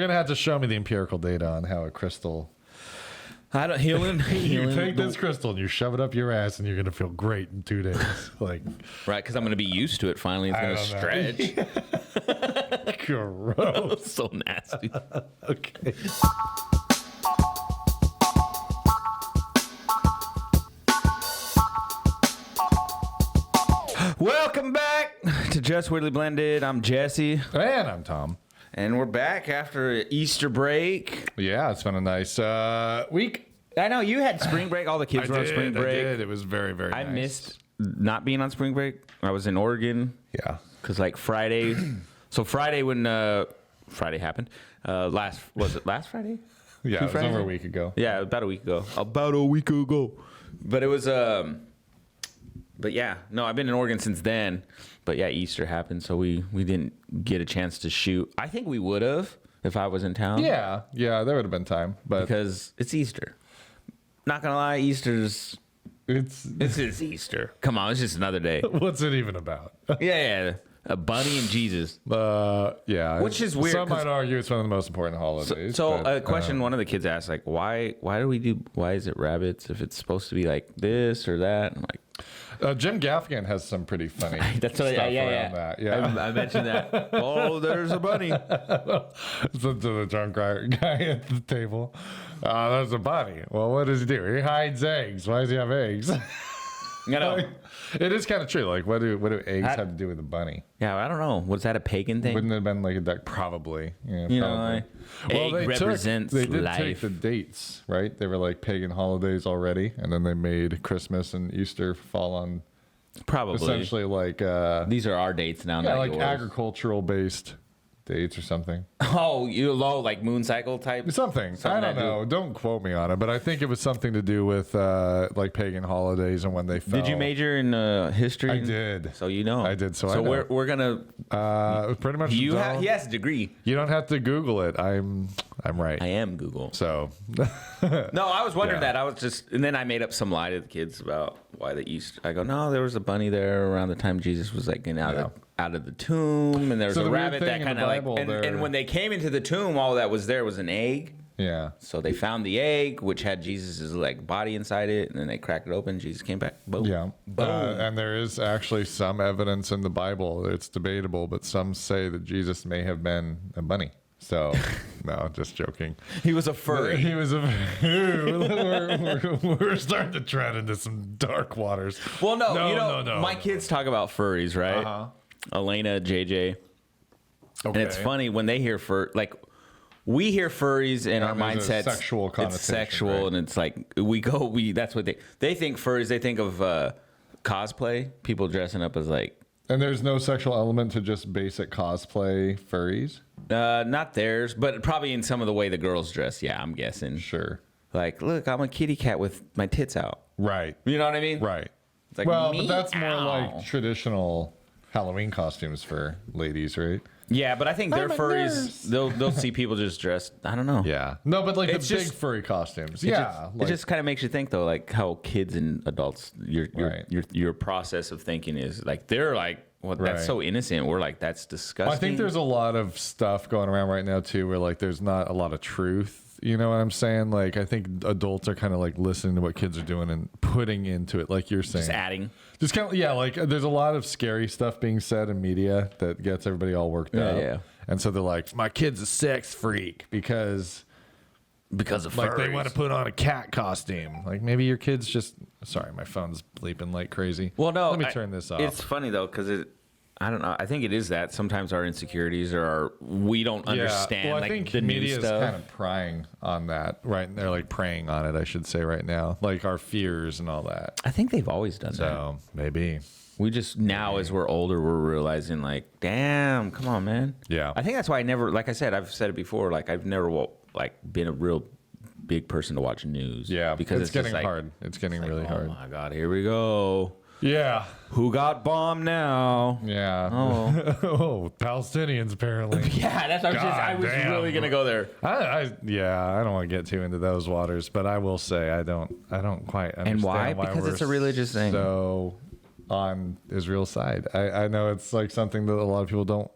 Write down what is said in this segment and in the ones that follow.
you're gonna have to show me the empirical data on how a crystal. I don't healing. You take this crystal and you shove it up your ass, and you're gonna feel great in 2 days. Like, right? Because I'm gonna be used to it. Finally, it's gonna stretch. Gross. So nasty. Okay. Welcome back to Just Weirdly Blended. I'm Jesse. And I'm Tom. And we're back after Easter break. Yeah, it's been a nice week. I know you had spring break. All the kids were on spring break. I did. It was very, very nice. I missed not being on spring break. I was in Oregon. Yeah. Because like Friday. So Friday when Friday happened. Was it last Friday? Yeah, it was over a week ago. Yeah, about a week ago. But it was but yeah, no, I've been in Oregon since then. But yeah, Easter happened, so we didn't get a chance to shoot. I think we would have if I was in town. Yeah, there would have been time, but because it's Easter. Not gonna lie, Easter's it's Easter. Come on, it's just another day. What's it even about? Yeah, a bunny and Jesus. Yeah, which is weird. Some might argue it's one of the most important holidays. So a question one of the kids asked, like, why is it rabbits if it's supposed to be like this or that? I'm like, Jim Gaffigan has some pretty funny That's stuff what around that. Yeah, I mentioned that. Oh, there's a bunny. So to the drunk guy at the table. There's a bunny. Well, what does he do? He hides eggs. Why does he have eggs? You know, it is kind of true. Like, what do eggs have to do with a bunny? Yeah, I don't know. Was that a pagan thing? Wouldn't it have been like a duck? Probably. Yeah, you probably. Know, egg represents they did life. Take the dates, right? They were like pagan holidays already, and then they made Christmas and Easter fall on probably essentially like these are our dates now. Yeah, not like yours. Agricultural based dates or something. Oh, you low like moon cycle type? Something I don't know. Don't quote me on it, but I think it was something to do with like pagan holidays and when they fell. Did you major in history? I did. So you know. I did. So I know. So we're gonna. Pretty much. He has a degree. You don't have to Google it. I'm right. I am Google. So. No, I was wondering that. I was just, and then I made up some lie to the kids about why the Easter. I go, no, there was a bunny there around the time Jesus was like getting out of the tomb, and there was a rabbit that kind of like, and when they came into the tomb, all that was there was an egg. Yeah. So they found the egg, which had Jesus's like body inside it, and then they cracked it open. Jesus came back. Boom. Yeah. Boom. And there is actually some evidence in the Bible. It's debatable, but some say that Jesus may have been a bunny. So, no, just joking. He was a furry. He was a. We're starting to tread into some dark waters. Well, no. My kids talk about furries, right? Uh-huh. Elena, JJ. Okay. And it's funny when they hear we hear furries and our mindsets. Sexual connotation. It's sexual, right? And it's like that's what they think furries. They think of cosplay, people dressing up as like. And there's no sexual element to just basic cosplay furries? Not theirs, but probably in some of the way the girls dress. Yeah, I'm guessing. Sure. Like, look, I'm a kitty cat with my tits out. Right. You know what I mean? Right. It's like, but that's more like traditional Halloween costumes for ladies, right? Yeah, but I think their furries, they'll see people just dressed. I don't know. Yeah. No, but like it's the just, big furry costumes. It just kind of makes you think though, like how kids and adults, your process of thinking is like they're like, well, that's so innocent. We're like, that's disgusting. Well, I think there's a lot of stuff going around right now too, where like there's not a lot of truth. You know what I'm saying? Like I think adults are kind of like listening to what kids are doing and putting into it, like you're saying. Just adding. Just kind of like there's a lot of scary stuff being said in media that gets everybody all worked up. Yeah. And so they're like, my kid's a sex freak because of furries. Like they want to put on a cat costume. Like maybe your kid's just sorry, my phone's bleeping like crazy. Well, no, let me turn this off. It's funny though because I don't know. I think it is that sometimes our insecurities we don't understand. Well, I like think the media is stuff. kind of prying on that, right? They're like preying on it, I should say, right now, like our fears and all that. I think they've always done that. So maybe we just now, as we're older, we're realizing like, damn, come on, man. Yeah. I think that's why I never, like I said, I've said it before, like I've never like been a real big person to watch news. Yeah, because it's getting hard. It's getting really hard. Oh my god, here we go. Yeah. Who got bombed now? Yeah. Oh. Palestinians apparently. Yeah, that's what I was really gonna go there. I don't want to get too into those waters, but I will say I don't quite understand and why because it's a religious thing. So on Israel's side, I know it's like something that a lot of people don't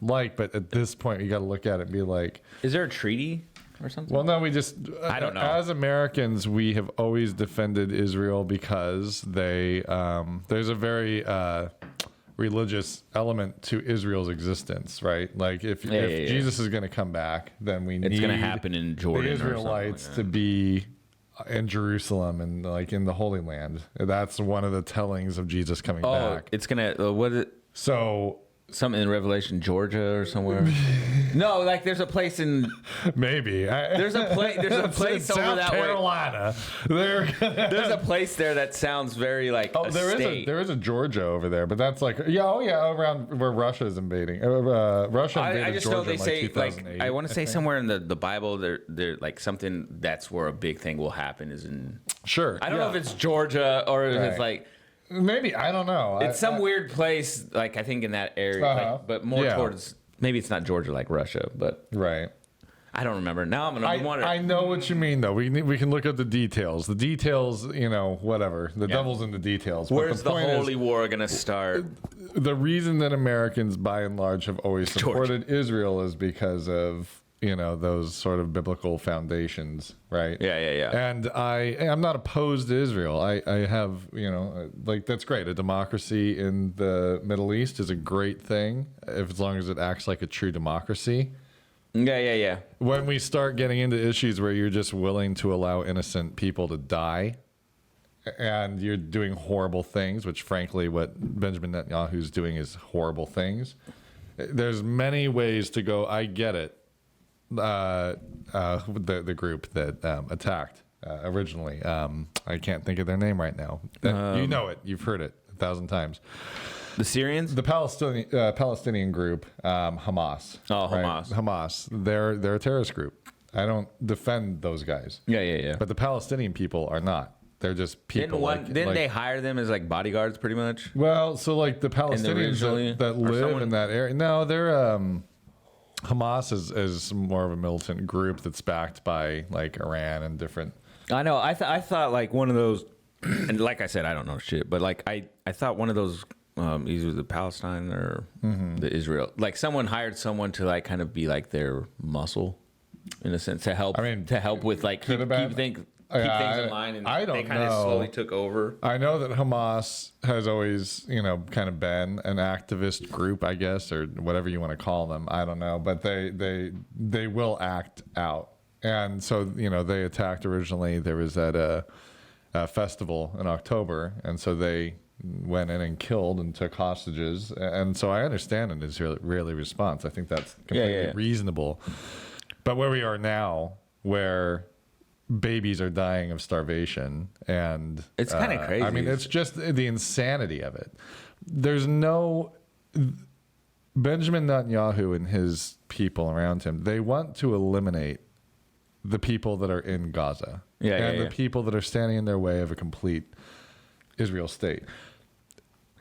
like, but at this point, you got to look at it and be like, is there a treaty or something? Well, no, we just, I don't know. As Americans, we have always defended Israel because there's a very religious element to Israel's existence, right? Like if Jesus is going to come back, then it's going to happen in Jordan, the Israelites or to be in Jerusalem and like in the Holy Land. That's one of the tellings of Jesus coming back. It's gonna So something in Revelation, Georgia or somewhere. No, like there's a place in maybe there's a place over South that Carolina. There's a place there that sounds very like there is a Georgia over there, but that's like around where Russia is invading. Russia invaded I just Georgia know they say like I want to say think. somewhere in the Bible they're like something that's where a big thing will happen is in I don't know if it's Georgia or if it's like maybe I don't know. It's some weird place like I think in that area, like, but more towards maybe it's not Georgia like Russia, but I don't remember. Now I'm gonna wonder. I know what you mean though. We can look at the details. The details, whatever. The devil's in the details. Where's the holy war gonna start? The reason that Americans, by and large, have always supported Israel is because of those sort of biblical foundations, right? Yeah. And I'm not opposed to Israel. I have, like that's great. A democracy in the Middle East is a great thing as long as it acts like a true democracy. Yeah. When we start getting into issues where you're just willing to allow innocent people to die and you're doing horrible things, which frankly what Benjamin Netanyahu's doing is horrible things. There's many ways to go. I get it. The group that attacked originally. I can't think of their name right now. You know it. You've heard it 1,000 times. The Syrians? The Palestinian group, Hamas. Oh, right? Hamas. Hamas. They're a terrorist group. I don't defend those guys. Yeah. But the Palestinian people are not. They're just people. Didn't they hire them as like bodyguards pretty much? Well, so like the Palestinians that live in that area. No, they're... Hamas is more of a militant group that's backed by like Iran and different. I know. I thought like one of those, and like I said, I don't know shit, but like I thought one of those, either the Palestine or the Israel, like someone hired someone to like kind of be like their muscle, in a sense, to help. To help with like keep things in line, and they kind of slowly took over. I know that Hamas has always, kind of been an activist group, I guess, or whatever you want to call them. I don't know, but they will act out. And so, they attacked originally. There was that festival in October, and so they went in and killed and took hostages. And so I understand an Israeli response. I think that's completely reasonable. But where we are now, where babies are dying of starvation, and it's kind of crazy. I mean, it's just the insanity of it. There's no Benjamin Netanyahu and his people around him. They want to eliminate the people that are in Gaza and the people that are standing in their way of a complete Israel state.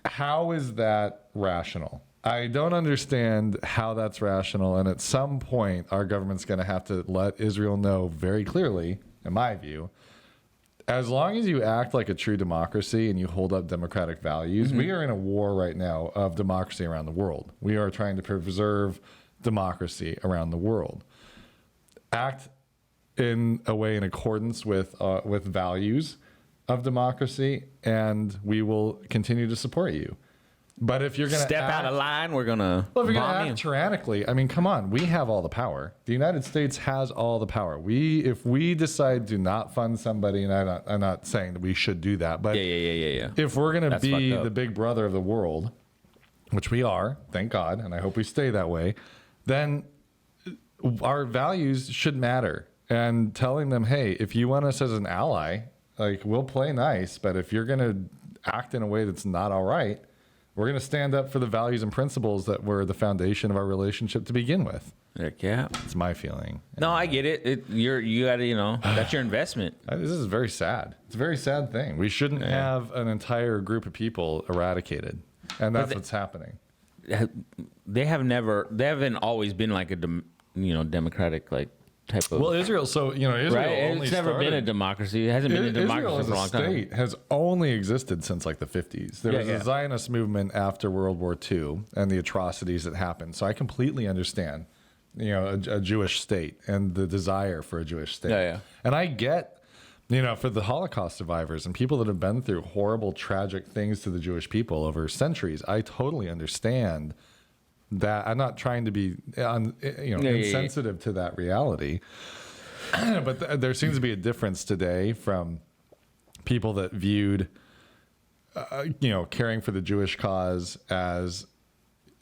How is that rational? I don't understand how that's rational. And at some point, our government's going to have to let Israel know very clearly, in my view, as long as you act like a true democracy and you hold up democratic values, we are in a war right now of democracy around the world. We are trying to preserve democracy around the world. Act in a way in accordance with values of democracy, and we will continue to support you. But if you're going to step out of line, we're going to if you're going to act tyrannically, I mean, come on, we have all the power. The United States has all the power. If we decide to not fund somebody, and I'm not saying that we should do that, but if we're going to be the big brother of the world, which we are, thank God, and I hope we stay that way, then our values should matter. And telling them, hey, if you want us as an ally, like, we'll play nice, but if you're going to act in a way that's not all right, we're going to stand up for the values and principles that were the foundation of our relationship to begin with. Heck yeah. It's my feeling. No, I get it. You got to, that's your investment. This is very sad. It's a very sad thing. We shouldn't have an entire group of people eradicated. And that's what's happening. They haven't always been like a, democratic, like, type of. Well, Israel. So Israel right? only It's never been a democracy. It hasn't been a democracy for a long time. Israel as a state has only existed since like the 50s. There was a Zionist movement after World War II and the atrocities that happened. So I completely understand, a Jewish state and the desire for a Jewish state. Yeah. And I get, for the Holocaust survivors and people that have been through horrible, tragic things to the Jewish people over centuries, I totally understand that. I'm not trying to be, insensitive to that reality. But there seems to be a difference today from people that viewed, caring for the Jewish cause as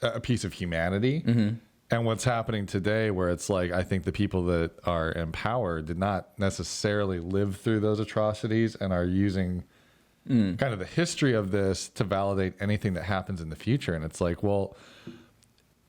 a piece of humanity. Mm-hmm. And what's happening today, where it's like, I think the people that are in power did not necessarily live through those atrocities and are using kind of the history of this to validate anything that happens in the future. And it's like, well,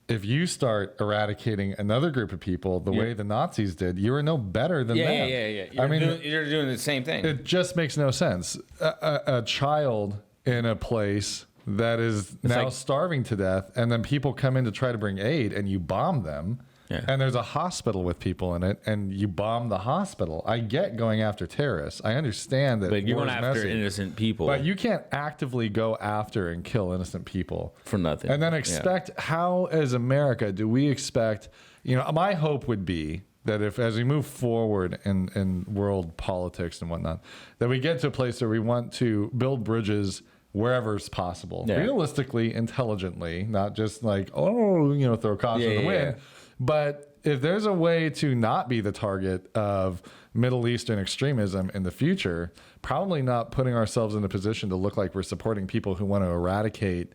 if you start eradicating another group of people the way the Nazis did, you are no better than them. Yeah. You're doing the same thing. It just makes no sense. A child in a place that is now starving to death, and then people come in to try to bring aid, and you bomb them. Yeah. And there's a hospital with people in it, and you bomb the hospital. I get going after terrorists. I understand that. But you're going after messy, innocent people. But you can't actively go after and kill innocent people for nothing. And then expect how, as America, do we expect? My hope would be that as we move forward in world politics and whatnot, that we get to a place where we want to build bridges wherever it's possible, realistically, intelligently, not just like, throw caution in the wind. But if there's a way to not be the target of Middle Eastern extremism in the future, probably not putting ourselves in a position to look like we're supporting people who want to eradicate,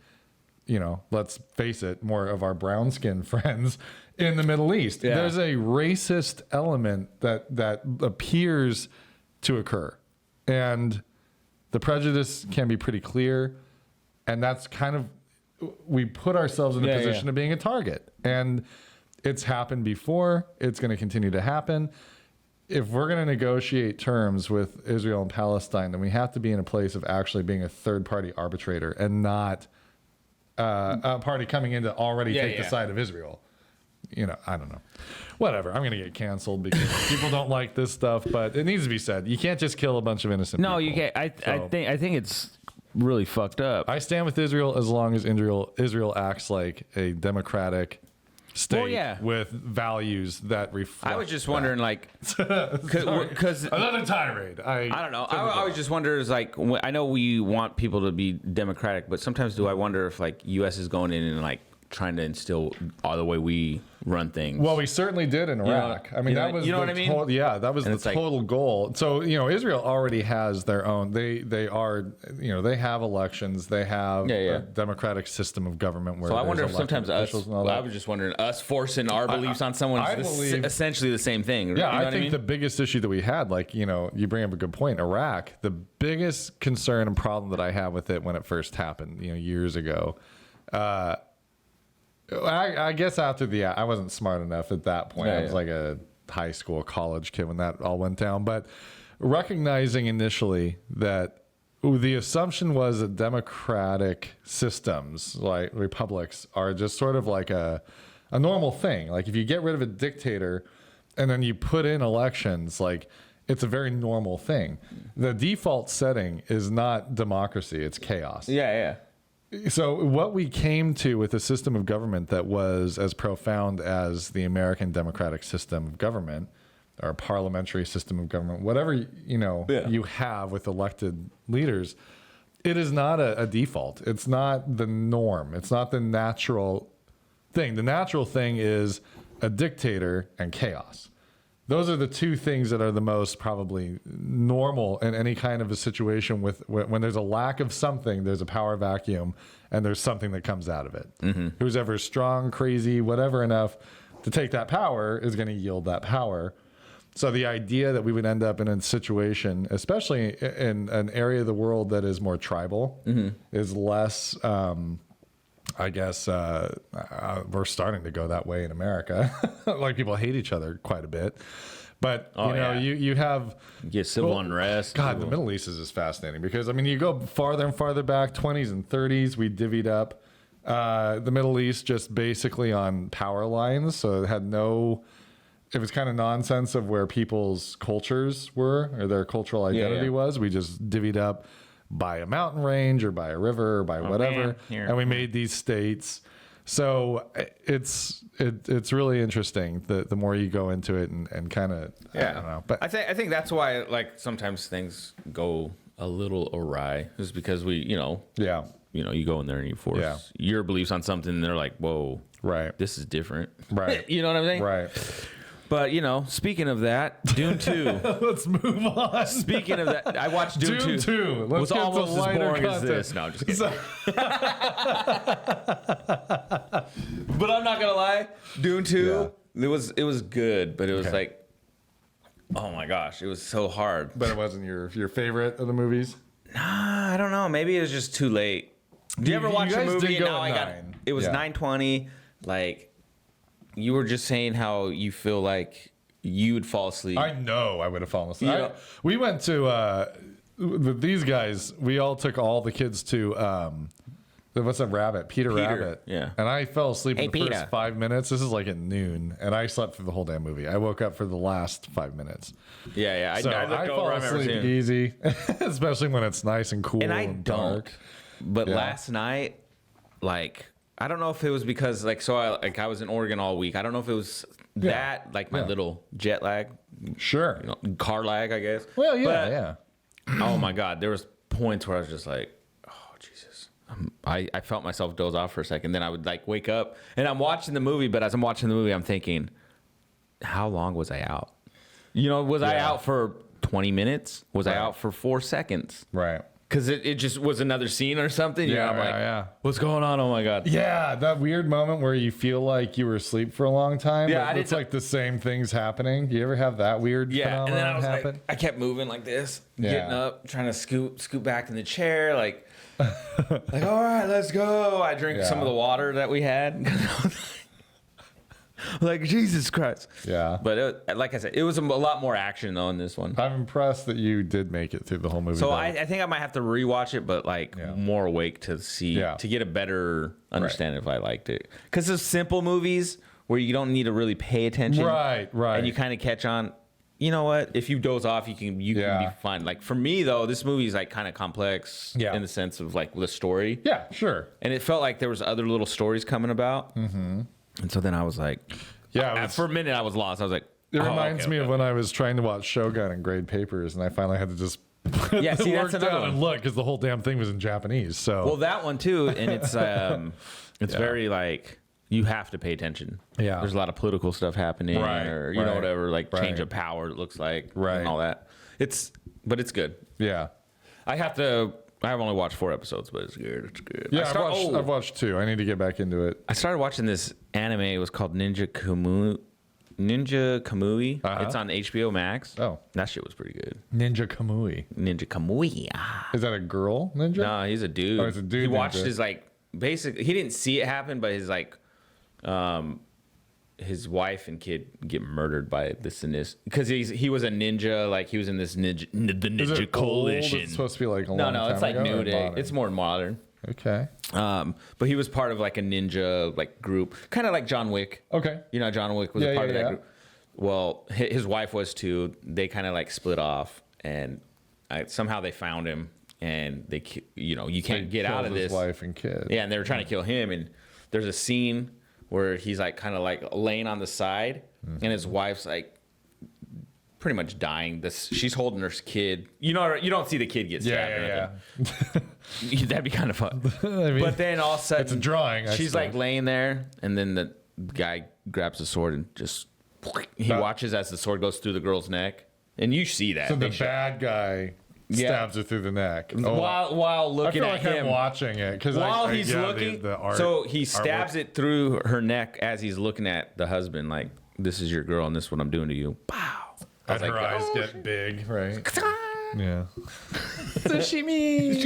let's face it, more of our brown skinned friends in the Middle East. Yeah. There's a racist element that appears to occur. And the prejudice can be pretty clear. And that's kind of, we put ourselves in a position of being a target. And it's happened before. It's going to continue to happen. If we're going to negotiate terms with Israel and Palestine, then we have to be in a place of actually being a third-party arbitrator and not a party coming in to already take the side of Israel. I don't know. Whatever. I'm going to get canceled because people don't like this stuff, but it needs to be said. You can't just kill a bunch of innocent people. No, you can't. I think it's really fucked up. I stand with Israel as long as Israel acts like a democratic state with values that reflect. I was just wondering, because another tirade. I don't know. I was just wondering, I know we want people to be democratic, but sometimes do I wonder if U.S. is going in and trying to instill all the way we run things. Well, we certainly did in Iraq. That was what I mean? That was the total goal. So, Israel already has their own, they are, they have elections, they have a democratic system of government where so I wonder if sometimes I was just wondering, us forcing our beliefs on someone is essentially the same thing. Yeah, I think the biggest issue that we had, you bring up a good point, Iraq, the biggest concern and problem that I had with it when it first happened, years ago, I guess after I wasn't smart enough at that point. I was like a high school, college kid when that all went down. But recognizing initially that the assumption was that democratic systems, like republics, are just sort of like a normal thing. Like if you get rid of a dictator and then you put in elections, it's a very normal thing. The default setting is not democracy, it's chaos. Yeah. So what we came to with a system of government that was as profound as the American democratic system of government, or parliamentary system of government, whatever you have with elected leaders, it is not a default. It's not the norm. It's not the natural thing. The natural thing is a dictator and chaos. Those are the two things that are the most probably normal in any kind of a situation when there's a lack of something, there's a power vacuum, and there's something that comes out of it. Mm-hmm. Who's ever strong, crazy, whatever enough to take that power is going to yield that power. So the idea that we would end up in a situation, especially in an area of the world that is more tribal, is less... I guess we're starting to go that way in America. People hate each other quite a bit. But, you have... You get civil unrest. God, the Middle East is just fascinating because, you go farther and farther back, 20s and 30s, we divvied up the Middle East just basically on power lines. So it had no... it was kind of nonsense of where people's cultures were or their cultural identity was. We just divvied up by a mountain range or by a river or by whatever, and we made these states. So it's really interesting the more you go into it and kind of I don't know. But I think that's why like sometimes things go a little awry, is because we you go in there and you force your beliefs on something and they're like, whoa, right, this is different, right. You know what I'm saying? Right. But, speaking of that, Dune 2. Let's move on. Speaking of that, I watched Dune 2. Dune 2. Let's was get almost to as lighter boring content. as this. No, I'm just kidding. But I'm not going to lie. Dune 2, it was good, but it was like, oh my gosh, it was so hard. But it wasn't your favorite of the movies? Nah, I don't know. Maybe it was just too late. Do you ever watch a movie and now it was 9:20, like... You were just saying how you feel like you would fall asleep. I know I would have fallen asleep. We went to with these guys. We all took all the kids to what's that rabbit? Peter Rabbit. Yeah. And I fell asleep in the Peter. first 5 minutes. This is like at noon, and I slept through the whole damn movie. I woke up for the last 5 minutes. Yeah. So I fall asleep easy, especially when it's nice and cool and dark. But last night, like. I don't know if it was because I was in Oregon all week. I don't know if it was that my little jet lag, sure, car lag, I guess. Well, yeah. Oh my God, there was points where I was just like, oh Jesus, I felt myself doze off for a second. Then I would like wake up and I'm watching the movie, but as I'm watching the movie, I'm thinking, how long was I out? Was I out for 20 minutes? Was I out for 4 seconds? Right. Because it just was another scene or something. Yeah, what's going on? Oh my God. Yeah, that weird moment where you feel like you were asleep for a long time. Yeah, but it's like the same thing's happening. Do you ever have that weird phenomenon and then I was happen? like, I kept moving like this, getting up, trying to scoot back in the chair, like all right, let's go. I drink some of the water that we had. Like, Jesus Christ. Yeah. But like I said, it was a lot more action, though, in this one. I'm impressed that you did make it through the whole movie. So I think I might have to rewatch it, but more awake to see, to get a better understanding if I liked it. Because there's simple movies where you don't need to really pay attention. Right. And you kind of catch on. You know what? If you doze off, you can be fine. Like, for me, though, this movie is like kind of complex in the sense of like the story. Yeah, sure. And it felt like there was other little stories coming about. Mm-hmm. And so then I was like, for a minute I was lost. I was like, it reminds me of when I was trying to watch Shogun and grade papers, and I finally had to just put the work that's another down one. and look because the whole damn thing was in Japanese. So well, that one too, and it's very like you have to pay attention. Yeah, there's a lot of political stuff happening, or you know whatever, like change of power. It looks like and all that. But it's good. Yeah, I've only watched 4 episodes, but it's good. It's good. Yeah, I've watched 2. I need to get back into it. I started watching this anime. It was called Ninja Kamui. It's on HBO Max. Oh, that shit was pretty good. Ninja Kamui. Ah. Is that a girl ninja? No, he's a dude. Oh, it's a dude. He watched ninja. his basically. He didn't see it happen, but his wife and kid get murdered by this and this because he was a ninja. Like he was in this the ninja coalition. It's supposed to be like a long time it's like ago, new day. It's more modern. Okay. But he was part of like a ninja group, kind of like John Wick. Okay. John Wick was a part of that group. Well, his wife was too. They kind of split off, and somehow they found him, and you can't get out of this. His wife and kid. Yeah, and they were trying to kill him, and there's a scene where he's kind of laying on the side, and his wife's pretty much dying. She's holding her kid. You don't see the kid get stabbed. Yeah. That'd be kind of fun. But then all of a sudden, it's a drawing. She's laying there, and then the guy grabs the sword and just watches as the sword goes through the girl's neck, and you see that. So the bad guy stabs her through the neck while looking at him. I'm watching it because while he's looking. The art, so he stabs it through her neck as he's looking at the husband. Like, this is your girl, and this is what I'm doing to you. Pow. And her eyes get big, right? Yeah. Sashimi.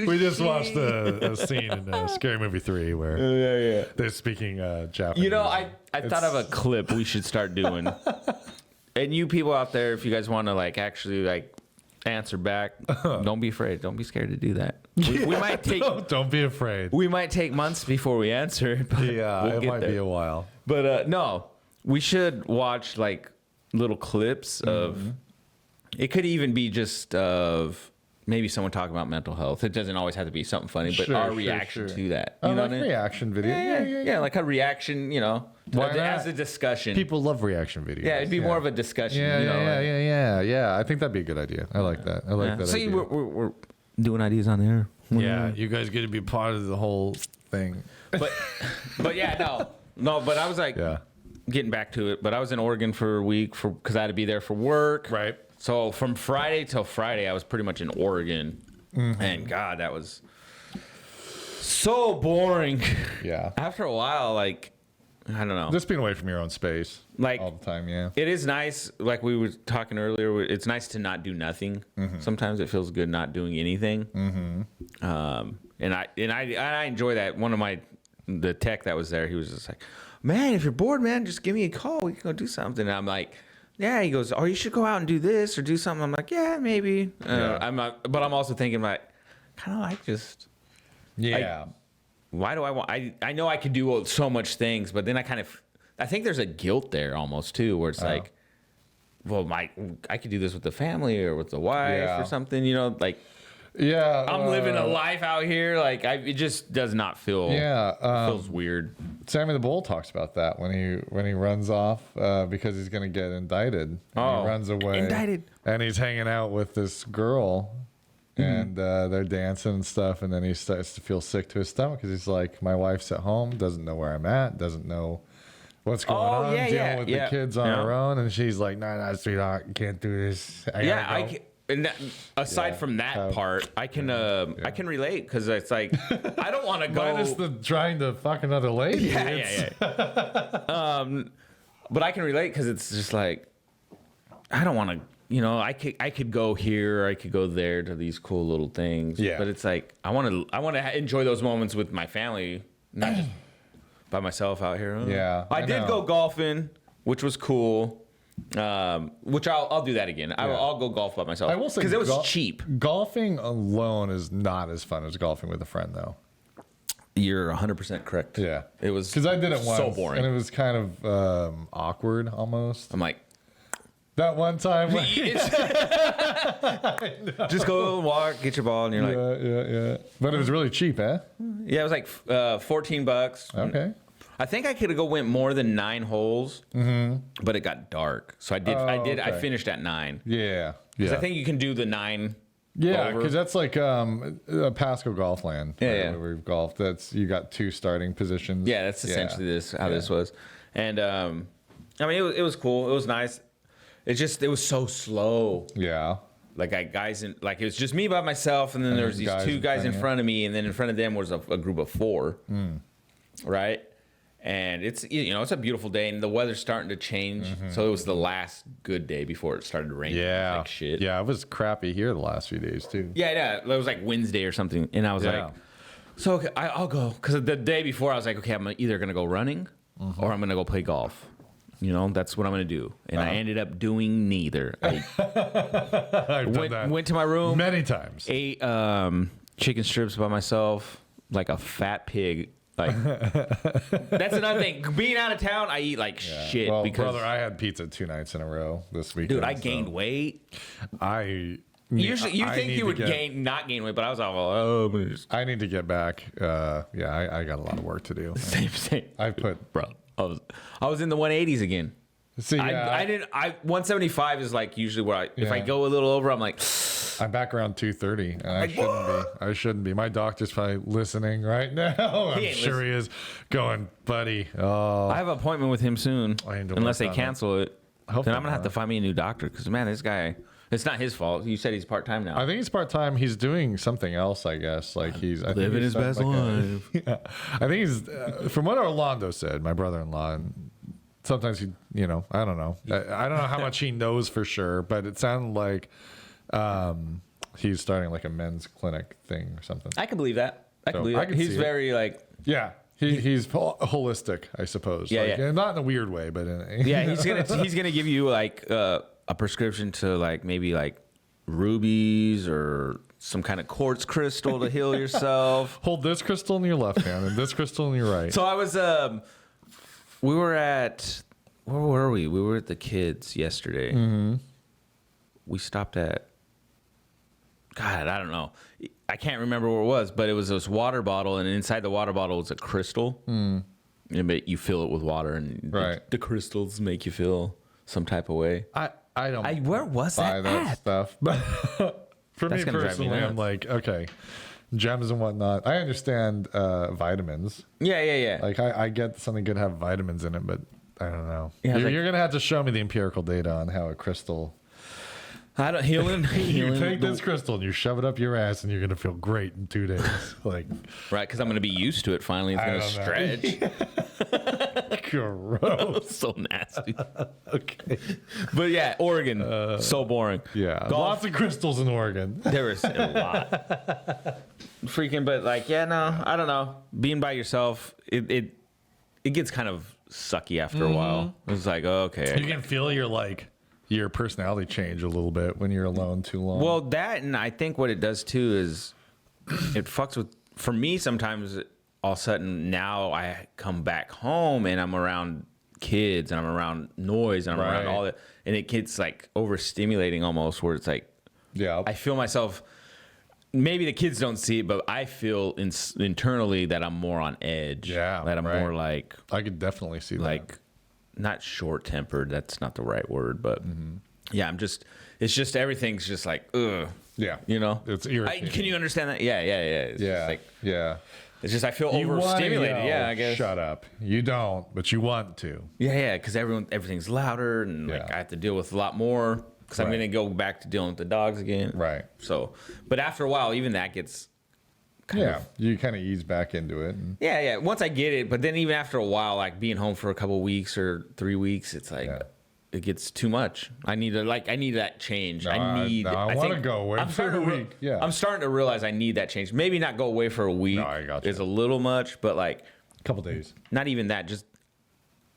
We just watched a scene in Scary Movie 3 where they're speaking Japanese. I thought of a clip we should start doing. And you people out there, if you guys want to actually answer back. Don't be afraid. Don't be scared to do that. We might take. Don't be afraid. We might take months before we answer. But Yeah, we'll it get might there. be a while. But no, we should watch like little clips of. It could even be just of maybe someone talking about mental health. It doesn't always have to be something funny, but our reaction to that. You know like what I mean? reaction video. Yeah, like a reaction. Why not? As a discussion. People love reaction videos. Yeah, it'd be more of a discussion. Yeah. I think that'd be a good idea. I like that. I like that. See, idea. we're doing ideas on there. Yeah, you guys get to be part of the whole thing. But yeah, no. But I was like, getting back to it. But I was in Oregon for a week because I had to be there for work. Right. So from Friday till Friday, I was pretty much in Oregon, and God, that was so boring. Yeah. After a while, like, I don't know. Just being away from your own space, like all the time. Yeah. It is nice. Like we were talking earlier, it's nice to not do nothing. Sometimes it feels good not doing anything. And I enjoy that. One of the tech that was there, he was just like, "Man, if you're bored, man, just give me a call. We can go do something." And I'm like, "Yeah." He goes, "Oh, you should go out and do this or do something." I'm like, "Yeah, maybe." I'm not, but I'm also thinking like, kind of like just. Yeah. Why do I want? I know I could do so much things, but then I think there's a guilt there almost too, where it's like, well, I could do this with the family or with the wife or something, like. Yeah. I'm living a life out here, like it just does not feel. Feels weird. Sammy the Bull talks about that when he runs off because he's gonna get indicted. Oh, he runs away. Indicted. And he's hanging out with this girl. And they're dancing and stuff, and then he starts to feel sick to his stomach because he's like, my wife's at home, doesn't know where I'm at, doesn't know what's going on, dealing with the kids on her own, and she's like, nah, sweetheart, you can't do this. Aside from that part, I can relate because it's like I don't want to go. Minus the trying to fuck another lady. Yeah. But I can relate because it's just like I don't want to. I could go here, or I could go there to these cool little things. Yeah. But it's like I want to enjoy those moments with my family, not just by myself out here. Yeah. I did go golfing, which was cool. Which I'll do that again. I'll go golf by myself. I will say because it was cheap. Golfing alone is not as fun as golfing with a friend, though. You're 100% correct. Yeah. It was because I did it once, so boring, and it was kind of awkward almost. I'm like. That one time, just go walk, get your ball, and you're like, yeah. But it was really cheap, eh? Yeah, it was like $14. Okay. I think I could have went more than 9 holes, but it got dark, so I did. I finished at 9. Yeah. Because I think you can do the 9. Yeah, because that's like Pasco Golf Land. Yeah. Where we've golfed. You got 2 starting positions. Yeah, that's essentially how this was, and I mean it was cool. It was nice. It was so slow. Yeah. Like it was just me by myself, and then there was these 2 guys in front of me, and then in front of them was a group of 4. Right? And it's it's a beautiful day, and the weather's starting to change. So it was the last good day before it started raining. Yeah. Like shit. Yeah, it was crappy here the last few days too. Yeah. It was like Wednesday or something, and I was like, so okay, I'll go, because the day before I was like, okay, I'm either gonna go running or I'm gonna go play golf. That's what I'm going to do. And I ended up doing neither. I went to my room. Many times. Ate chicken strips by myself like a fat pig. Like that's another thing. Being out of town, I eat like shit. Well, because, brother, I had pizza 2 nights in a row this weekend. Dude, I gained weight. Usually, you think you would not gain weight, but I was like, oh, I need to get back. I got a lot of work to do. Same. I put, bro. I was in the 180s again. See, I didn't. 175 is like usually where if I go a little over, I'm like. I'm back around 230, and I shouldn't be. My doctor's probably listening right now. I'm sure he is. Going, buddy. Oh, I have an appointment with him soon. Unless they cancel it, then I'm gonna have to find me a new doctor. Because man, this guy. It's not his fault. You said he's part time now. I think he's part time. He's doing something else, I guess. Like he's living his best life. Yeah, I think he's from what Orlando said. My brother-in-law. Sometimes he, I don't know. I don't know how much he knows for sure, but it sounded like he's starting like a men's clinic thing or something. I can believe that. I can believe that. He's very like. Yeah. He's holistic, I suppose. Yeah. Not in a weird way, but in a he's gonna give you like a prescription to like maybe like rubies or some kind of quartz crystal to heal yourself. Hold this crystal in your left hand and this crystal in your right. So I was, we were at, where were we? We were at the kids yesterday. Mm-hmm. We stopped at, God, I don't know. I can't remember where it was, but it was this water bottle, and inside the water bottle was a crystal. And you fill it with water, and the crystals make you feel some type of way. I don't. Where was buy that at? Stuff, but for me personally, I'm like, okay, gems and whatnot. I understand vitamins. Yeah. Like I get something could have vitamins in it, but I don't know. Yeah, you're gonna have to show me the empirical data on how a crystal. I don't healing. You take this crystal and you shove it up your ass, and you're gonna feel great in 2 days. Like, right? Because I'm gonna be used to it. Finally, it's gonna stretch. Gross. So nasty. Okay. But yeah, Oregon. So boring. Yeah. Golf. Lots of crystals in Oregon. There is a lot. Freaking, but like, yeah, no, I don't know. Being by yourself, it gets kind of sucky after a while. It's like, okay. You can feel your personality change a little bit when you're alone too long. Well, that, and I think what it does too is it fucks with, for me sometimes, all of a sudden now I come back home and I'm around kids and I'm around noise and I'm around all that, and it gets like overstimulating almost, where it's like, I feel myself, maybe the kids don't see it, but I feel internally that I'm more on edge. Yeah. That I'm more like, I could definitely see like, not short-tempered, that's not the right word, but yeah, it's just everything's just like, ugh. Yeah. You know? It's irritating. Can you understand that? Yeah. It's just like, it's just, I feel you overstimulated. Yeah, I guess. Shut up. You don't, but you want to. Yeah, because everything's louder, and like I have to deal with a lot more, because I'm going to go back to dealing with the dogs again. Right. So, but after a while, even that gets you kind of ease back into it. And, once I get it, but then even after a while, like being home for a couple of weeks or 3 weeks, it's like it gets too much. I need that change. I want to go away for a week. Yeah, I'm starting to realize I need that change. Maybe not go away for a week. No, I got you. It's a little much, but like a couple days. Not even that. Just,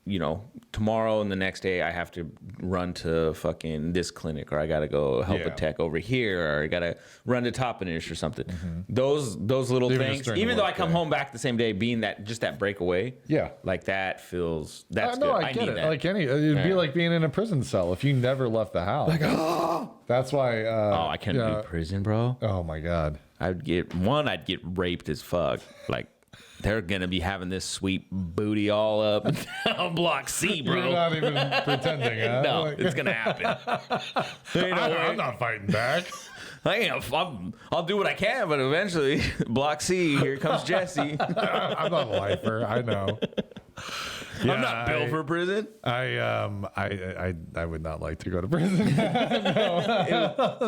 you know, tomorrow and the next day I have to run to fucking this clinic, or I got to go help a tech over here, or I got to run to Toppenish or something. Those little things, even though I come home back the same day, being that breakaway, like that feels, that's good. I get it. Like it'd be like being in a prison cell if you never left the house. Like, that's why. I can't do prison, bro. Oh my God. I'd get raped as fuck. Like, they're gonna be having this sweet booty all up on Block C, bro. You're not even pretending, huh? No, it's gonna happen. I'm not fighting back. I'll do what I can, but eventually, Block C, here comes Jesse. I'm not a lifer. I know. I'm not built for prison. I would not like to go to prison.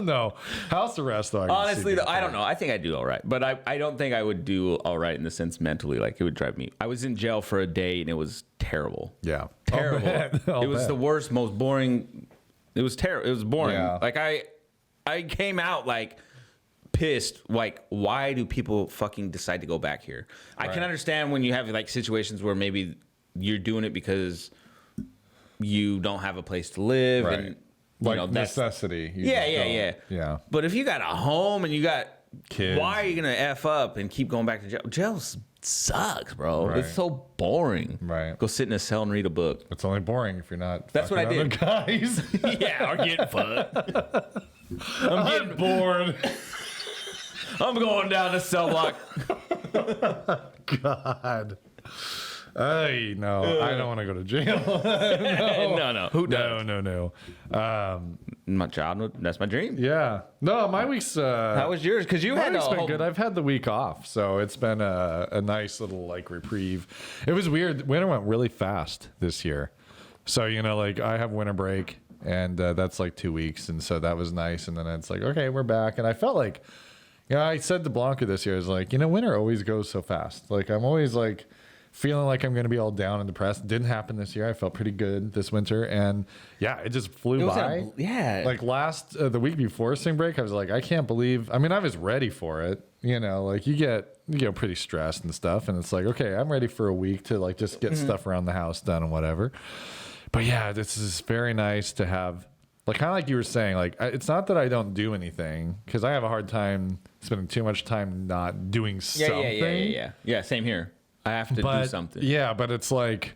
No. House arrest, though. Honestly, though, I don't know. I think I'd do all right, but I don't think I would do all right in the sense mentally. Like, it would drive me. I was in jail for a day, and it was terrible. Yeah, terrible. It was the worst, most boring. It was terrible. It was boring. Yeah. Like I came out like pissed. Like, why do people fucking decide to go back here? I can understand when you have like situations where maybe you're doing it because you don't have a place to live, and like necessity. Yeah. But if you got a home and you got kids, why are you gonna F up and keep going back to jail? Jail sucks, bro. It's so boring. Right. Go sit in a cell and read a book. It's only boring if you're not. That's what I did, guys. Yeah, or getting fucked. I'm getting bored. I'm going down the cell block. God. Hey, no, I don't want to go to jail. No. Who does? No. My childhood, that's my dream. Yeah. No, my week's. How was yours? Because you had been good. I've had the week off, so it's been a nice little like reprieve. It was weird. Winter went really fast this year, so like I have winter break, and that's like 2 weeks, and so that was nice. And then it's like, okay, we're back, and I felt like, I said to Blanca this year, I was like, winter always goes so fast. Like I'm always like feeling like I'm going to be all down and depressed. Didn't happen this year. I felt pretty good this winter, and it just flew by. Like the week before spring break, I was like, I can't believe. I mean, I was ready for it. Like you get pretty stressed and stuff, and it's like, okay, I'm ready for a week to like just get stuff around the house done and whatever. But yeah, this is very nice to have like kind of like you were saying, like it's not that I don't do anything, because I have a hard time spending too much time not doing something. Yeah, same here. I have to do something. Yeah, but it's like,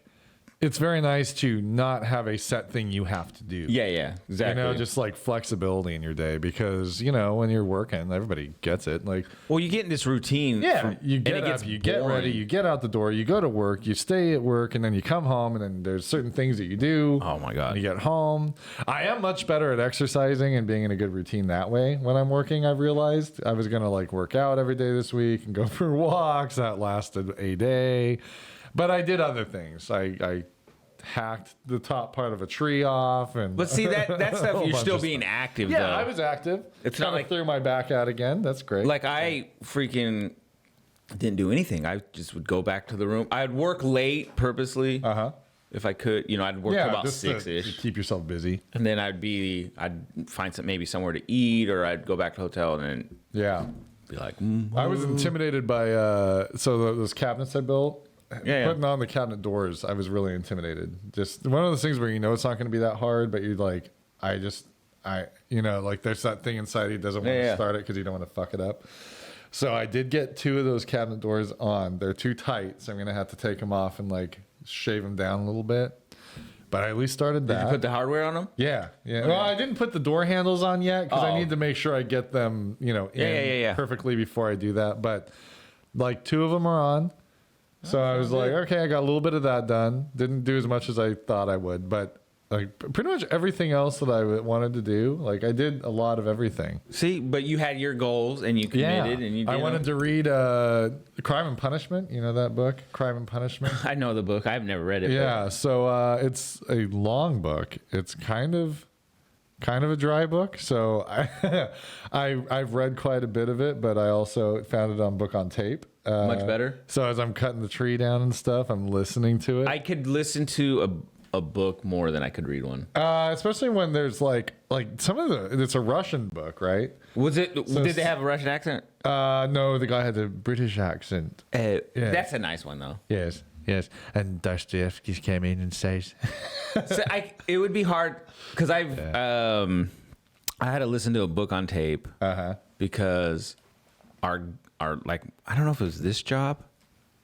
it's very nice to not have a set thing you have to do. Yeah, exactly. You know, just like flexibility in your day, because, you know, when you're working, everybody gets it. Like, well, you get in this routine. Yeah, you get up, you get ready, you get out the door, you go to work, you stay at work, and then you come home, and then there's certain things that you do. Oh my God. You get home. I am much better at exercising and being in a good routine that way when I'm working. I've realized I was going to like work out every day this week and go for walks. That lasted a day. But I did other things. I hacked the top part of a tree off, and but see that stuff you're still being active. Yeah, though. I was active. It's kind not like threw my back out again. That's great. Like I freaking didn't do anything. I just would go back to the room. I'd work late purposely. If I could, you know, I'd work till about 6-ish. To keep yourself busy. And then I'd find maybe somewhere to eat, or I'd go back to the hotel and then be like, I was intimidated by so those cabinets I built. Putting on the cabinet doors, I was really intimidated. Just one of those things where you know it's not going to be that hard, but you're like, you know, like there's that thing inside you doesn't want to start it because you don't want to fuck it up. So I did get 2 of those cabinet doors on. They're too tight, so I'm going to have to take them off and like shave them down a little bit. But I at least started that. Did you put the hardware on them? Yeah. Well, I didn't put the door handles on yet because I need to make sure I get them, you know, in perfectly before I do that. But like 2 of them are on. So I was like, okay, I got a little bit of that done. Didn't do as much as I thought I would, but like pretty much everything else that I wanted to do, like I did a lot of everything. See, but you had your goals and you committed, and you did. I wanted to read Crime and Punishment. You know that book, Crime and Punishment? I know the book. I've never read it. Yeah, so it's a long book. It's kind of a dry book. So I've read quite a bit of it, but I also found it on book on tape. Much better. So as I'm cutting the tree down and stuff, I'm listening to it. I could listen to a book more than I could read one. Especially when there's like some of it's a Russian book, right? Was it? So did they have a Russian accent? No, the guy had a British accent. That's a nice one though. Yes. And Dostoevsky came in and says, so it would be hard because I had to listen to a book on tape because our like, I don't know if it was this job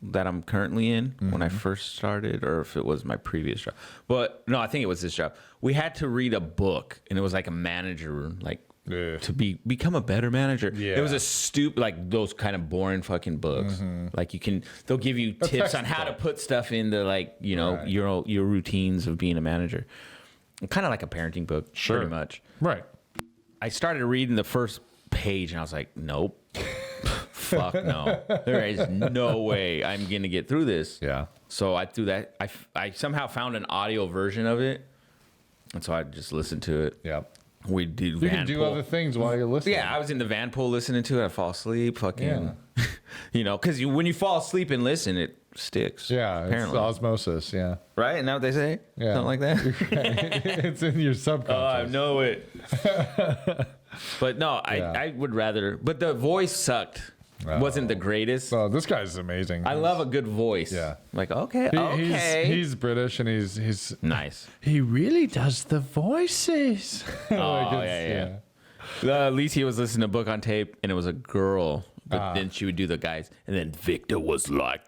that I'm currently in when I first started, or if it was my previous job. But no, I think it was this job. We had to read a book, and it was like a manager, like to become a better manager. It was a stupid, like those kind of boring fucking books. Like they'll give you tips on how to put stuff into, like, you know, your routines of being a manager. Kind of like a parenting book, pretty much. Right. I started reading the first page, and I was like, nope. Fuck no. There is no way I'm going to get through this. Yeah. So I threw that. I somehow found an audio version of it. And so I just listened to it. Yeah. We did you can do other things while you're listening. Yeah, I was in the van pool listening to it. I fall asleep. Fucking, you know, because when you fall asleep and listen, it sticks. Yeah, apparently. It's osmosis. Yeah. Right? Isn't that what they say? Yeah. Something like that? It's in your subconscious. Oh, I know it. But no, I would rather. But the voice sucked. Wasn't the greatest. Oh, this guy's amazing. I love a good voice. Yeah. Like, okay. He's British, and he's nice. He really does the voices. Yeah. Alicia was listening to a book on tape, and it was a girl, but then she would do the guys, and then Victor was like,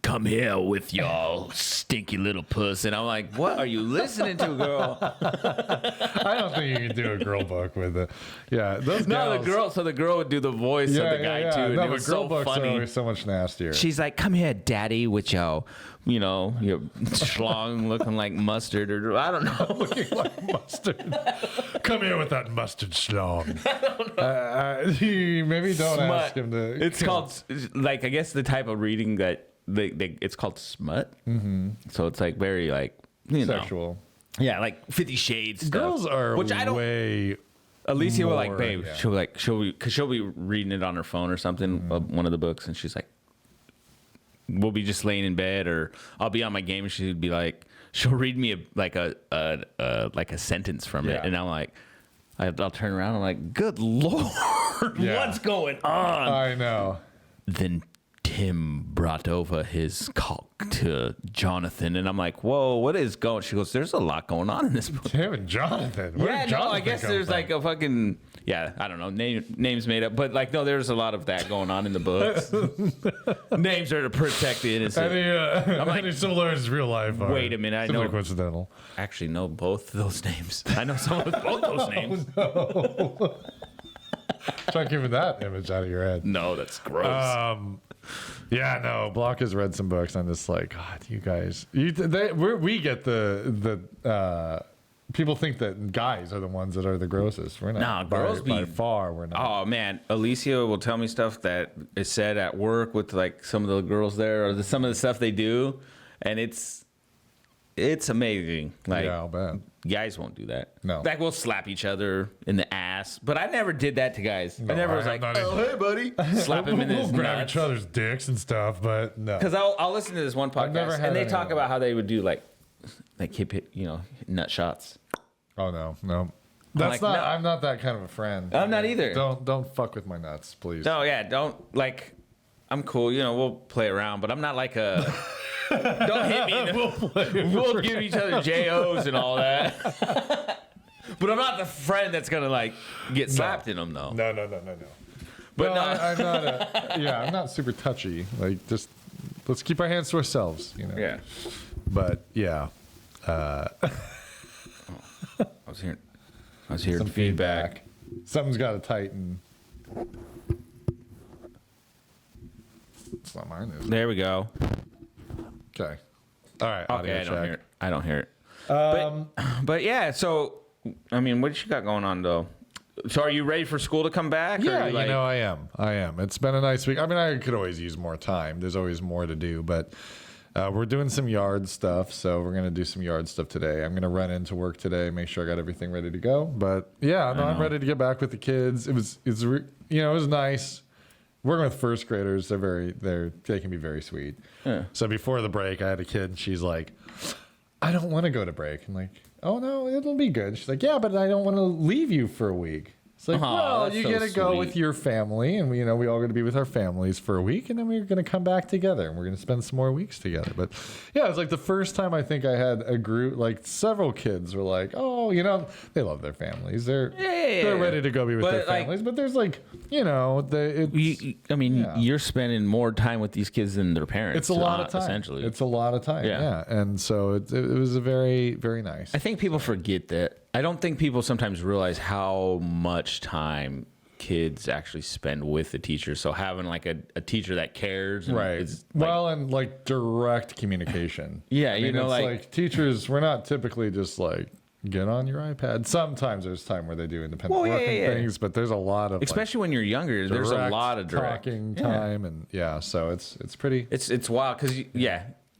"Come here with your stinky little puss," and I'm like, "What are you listening to, girl?" I don't think you can do a girl book with it. Yeah, those gals, the girl would do the voice of the guy too, and no, it was girl so books funny. Are always so much nastier. She's like, "Come here, daddy, with your, you know, your schlong looking like mustard, or I don't know, looking like mustard. Come here with that mustard schlong." Maybe don't ask him to. It's called, like, I guess the type of reading that. It's called smut. So it's like very, like, you know, sexual. Yeah, like 50 Shades stuff. Girls are which I don't. Way Alicia will more, like, babe. yeah. She'll be reading it on her phone or something, one of the books, and she's like, we'll be just laying in bed, or I'll be on my game, and she'd be like, she'll read me a sentence from it, and I'm like, I'll turn around, I'm like, good lord, what's going on? I know. Then Tim brought over his cock to Jonathan, and I'm like, whoa, what is going? She goes, there's a lot going on in this book. Tim and Jonathan. Yeah, no, I guess there's like a fucking, yeah, I don't know, names made up, but like, no, there's a lot of that going on in the books. Names are protected. And I'm like, any similarities to real life. Wait a minute, I know. Coincidental. Actually, know both those names. I know some of both those names. No. Try keeping that image out of your head. No, that's gross. Yeah, no. Block has read some books. I'm just like, God, you guys. We get the people think that guys are the ones that are the grossest. We're not. No, girls by far. We're not. Oh man, Alicia will tell me stuff that is said at work with like some of the girls there, or some of the stuff they do, and it's amazing. Like, yeah, I'll bet. Guys won't do that. No. Like, we'll slap each other in the ass. But I never did that to guys. No, I never was like, oh, hey, buddy. Slap him in his We'll grab nuts. each other's dicks and stuff, but no. Because I'll listen to this one never podcast, had and they any talk of about how they would do, like hit, nut shots. Oh, no. That's like, not, no. I'm not that kind of a friend. I'm not either. Don't fuck with my nuts, please. No, yeah, don't, like, I'm cool. We'll play around, but I'm not like a... Don't hit me. We'll give each other JOs and all that. But I'm not the friend that's going to, like, get slapped in them, though. No. But no. I'm not I'm not super touchy. Like, just let's keep our hands to ourselves, Yeah. But, yeah. I was hearing Some feedback. Something's got to tighten. It's not mine, is it? There we go. Okay. All right. Okay, audio check. I don't hear it. But yeah, so, I mean, what you got going on, though? So are you ready for school to come back? Yeah, or you like... I am. It's been a nice week. I mean, I could always use more time. There's always more to do, but we're doing some yard stuff, so we're going to do some yard stuff today. I'm going to run into work today, make sure I got everything ready to go. But yeah, no, I'm ready to get back with the kids. It was nice. Working with first graders, they can be very sweet. Yeah. So before the break, I had a kid, and she's like, I don't want to go to break. I'm like, oh, no, it'll be good. She's like, yeah, but I don't want to leave you for a week. It's like, well, you get to go with your family, and we all going to be with our families for a week, and then we're going to come back together, and we're going to spend some more weeks together. But yeah, it's like the first time I think I had a group, like several kids were like, oh, they love their families. They're ready to go be with their families. But there's like, you're spending more time with these kids than their parents. It's a lot of time. Essentially, it's a lot of time. Yeah. And so it was a very, very nice. I think people forget that. I don't think people sometimes realize how much time kids actually spend with the teacher. So having like a teacher that cares. And right. And like direct communication. Yeah. I mean, it's like teachers, we're not typically just like, get on your iPad. Sometimes there's time where they do independent work and things, but there's a lot of especially when you're younger. There's a lot of direct talking time, and so it's pretty. It's wild because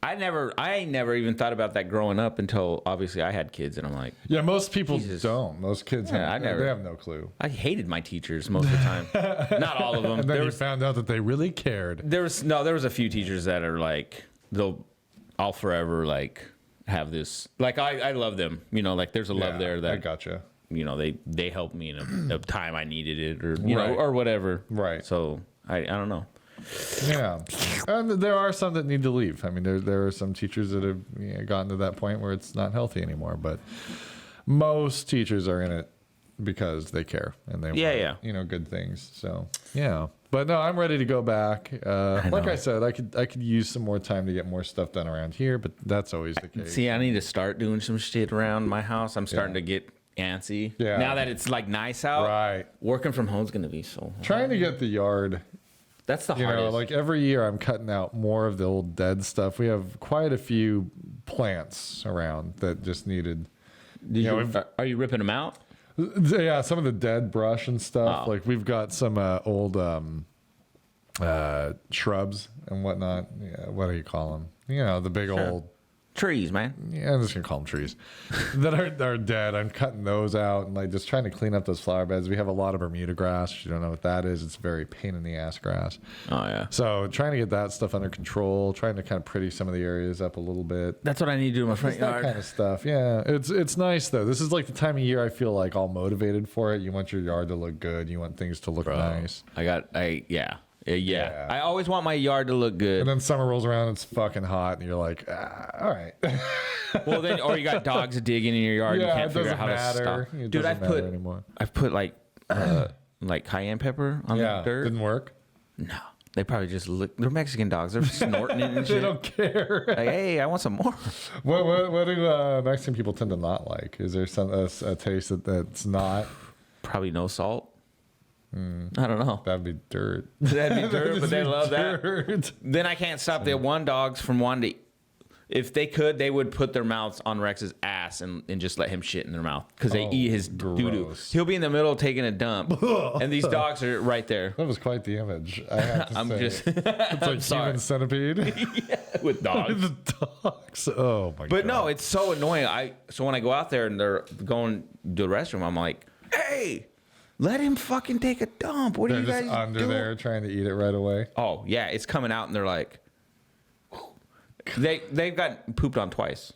I never even thought about that growing up until obviously I had kids, and I'm like, most people don't. Most kids they have no clue. I hated my teachers most of the time. Not all of them. And then you found out that they really cared. There was a few teachers that are like I'll forever like have this, like I love them, like there's a love there that I gotcha. They helped me in a time I needed it, or know, or whatever. Right. So I don't know. Yeah, and there are some that need to leave. I mean, there are some teachers that have gotten to that point where it's not healthy anymore. But most teachers are in it because they care and they want good things. So yeah. But no, I'm ready to go back. Like I said, I could use some more time to get more stuff done around here, but that's always the case. See, I need to start doing some shit around my house. I'm starting to get antsy. Yeah. Now that it's like nice out. Right. Working from home is going to be so hard. Trying to get the yard. That's the hardest. Like every year I'm cutting out more of the old dead stuff. We have quite a few plants around that just needed. Are you ripping them out? Yeah, some of the dead brush and stuff. Like we've got some old shrubs and whatnot. Yeah, what do you call them? The big old trees, man. Yeah, I'm just gonna call them trees that are dead. I'm cutting those out and like just trying to clean up those flower beds. We have a lot of Bermuda grass. You don't know what that is. It's very pain in the ass grass. Oh yeah. So trying to get that stuff under control. Trying to kind of pretty some of the areas up a little bit. That's what I need to do in my front yard. That kind of stuff. Yeah, it's nice though. This is like the time of year I feel like all motivated for it. You want your yard to look good. You want things to look nice. Yeah. I always want my yard to look good. And then summer rolls around, it's fucking hot, and you're like, all right. Well, then, or you got dogs digging in your yard. Yeah, You can't it figure out how doesn't to matter. stop. It Dude, doesn't matter anymore. I've put like cayenne pepper on the dirt. Didn't work. No, they probably just look. They're Mexican dogs. They're snorting it and shit. They don't care. Like, hey, I want some more. What do Mexican people tend to not like? Is there a taste that's not? Probably no salt. I don't know. That'd be dirt. That'd be dirt, but they love dirt. that. Then I can't stop the one dogs from wanting to. If they could, they would put their mouths on Rex's ass and just let him shit in their mouth because they eat his doo-doo. He'll be in the middle taking a dump, and these dogs are right there. That was quite the image. I have to say. It's like human centipede. Yeah, with dogs. With dogs. Oh my god. But no, it's so annoying. So when I go out there and they're going to the restroom, I'm like, hey, let him fucking take a dump. What are you guys just under doing? there trying to eat it right away? Oh yeah, it's coming out and they're like, they've got pooped on twice.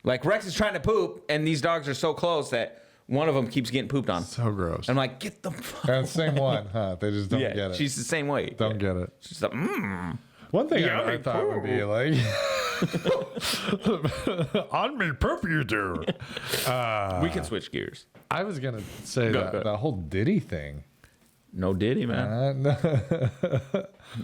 Like Rex is trying to poop and these dogs are so close that one of them keeps getting pooped on. So gross. I'm like, get the fuck. And same one, huh? They just don't get it. She's the same way. Don't get it. She's like, One thing I thought would be like, on me poop you do. we can switch gears. I was gonna say Go. the whole Diddy thing. No Diddy, man.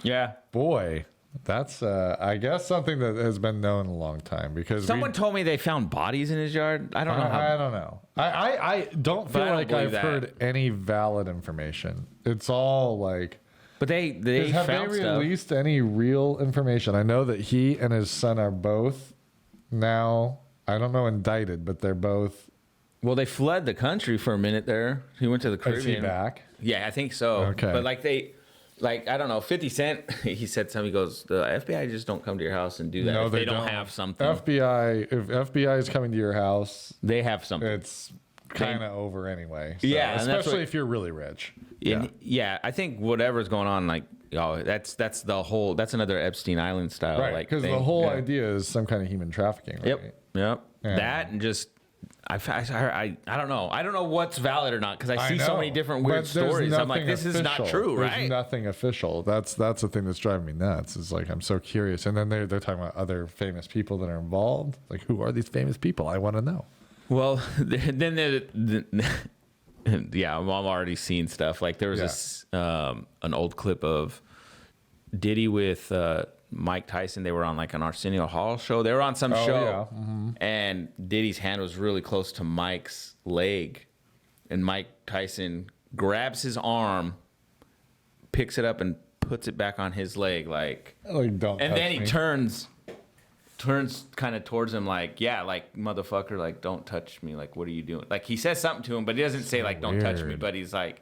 Yeah. Boy, that's I guess something that has been known a long time because Someone told me they found bodies in his yard. I don't know how. I don't know. I don't feel I don't like I've believe heard any valid information. It's all like. But they Have they found stuff. released any real information? I know that he and his son are both now, I don't know, indicted, but they're both. Well, they fled the country for a minute there. He went to the Caribbean. Is he back? Yeah, I think so. Okay. But I don't know, 50 Cent, he said something, he goes, the FBI just don't come to your house and do that No, if they don't have something. If FBI is coming to your house, They have something. it's kind of over anyway. So, Yeah, and that's especially what- if you're really rich. Yeah, I think whatever's going on, like, that's another Epstein Island style. Right, like because the thing. whole idea is some kind of human trafficking. Right? Yep. Yeah. That and just, I don't know. I don't know what's valid or not because I see so know, many different but weird there's stories. I'm like, nothing this is not official. true, There's right? nothing official. That's the thing that's driving me nuts. Is like I'm so curious, and then they're talking about other famous people that are involved. Like, who are these famous people? I want to know. Well, then yeah, I'm already seeing stuff. Like there was this an old clip of Diddy with Mike Tyson. They were on like an Arsenio Hall show. They were on some show, and Diddy's hand was really close to Mike's leg, and Mike Tyson grabs his arm, picks it up, and puts it back on his leg, like don't. and touch then he me. turns kind of towards him like, yeah, like, motherfucker, like, don't touch me, like, what are you doing? Like, he says something to him, but he doesn't say like, don't touch me, Weird. but he's like,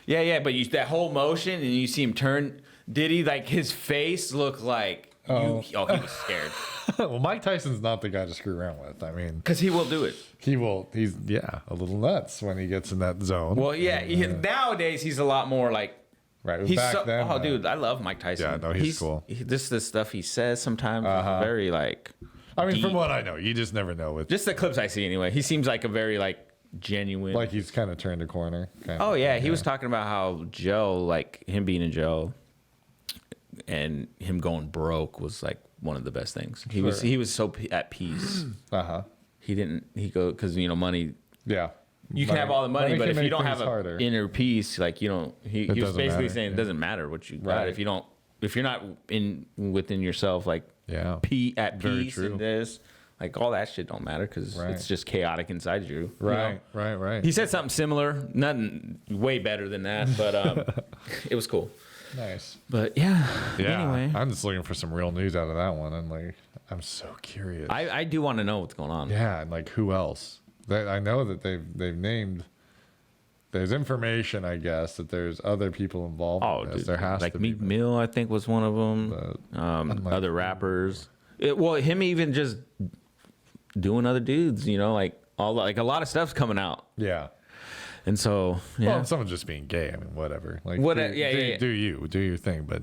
yeah, but that whole motion, and you see him turn. Diddy, like, his face looked like he was scared Well, Mike Tyson's not the guy to screw around with. I mean, because he will do it. he will. He's a little nuts when he gets in that zone. Well, yeah, nowadays he's a lot more like. right. He's Back then, dude, I love Mike Tyson. Yeah, no, he's cool. This the stuff he says sometimes is very like. I mean, from deep. what I know, you just never know with. Just the clips I see anyway. He seems like a very like genuine. Like he's kind of turned a corner. Oh yeah, he was talking about how jail, like him being in jail, and him going broke was like one of the best things. He was so at peace. He go because money. Yeah. You can have all the money, but can if you make don't things have harder. an inner peace, like you don't. He was doesn't basically matter, saying it doesn't matter what you got Right. if you don't. If you're not within yourself, like Yeah. at Very peace true. in this, like all that shit don't matter because Right. it's just chaotic inside you. Right. Right. He said something similar, nothing way better than that, but it was cool. Nice. But yeah. Yeah. Anyway, I'm just looking for some real news out of that one, and like, I'm so curious. I do want to know what's going on. Yeah, and like who else? I know that they've named. There's information, I guess, that there's other people involved. Oh, in this. dude, There has like to be. Meek Mill, I think was one of them. Other rappers. Him even just doing other dudes. Like a lot of stuff's coming out, Yeah. and so yeah. Well, someone just being gay. I mean, whatever. Like, do your thing, but.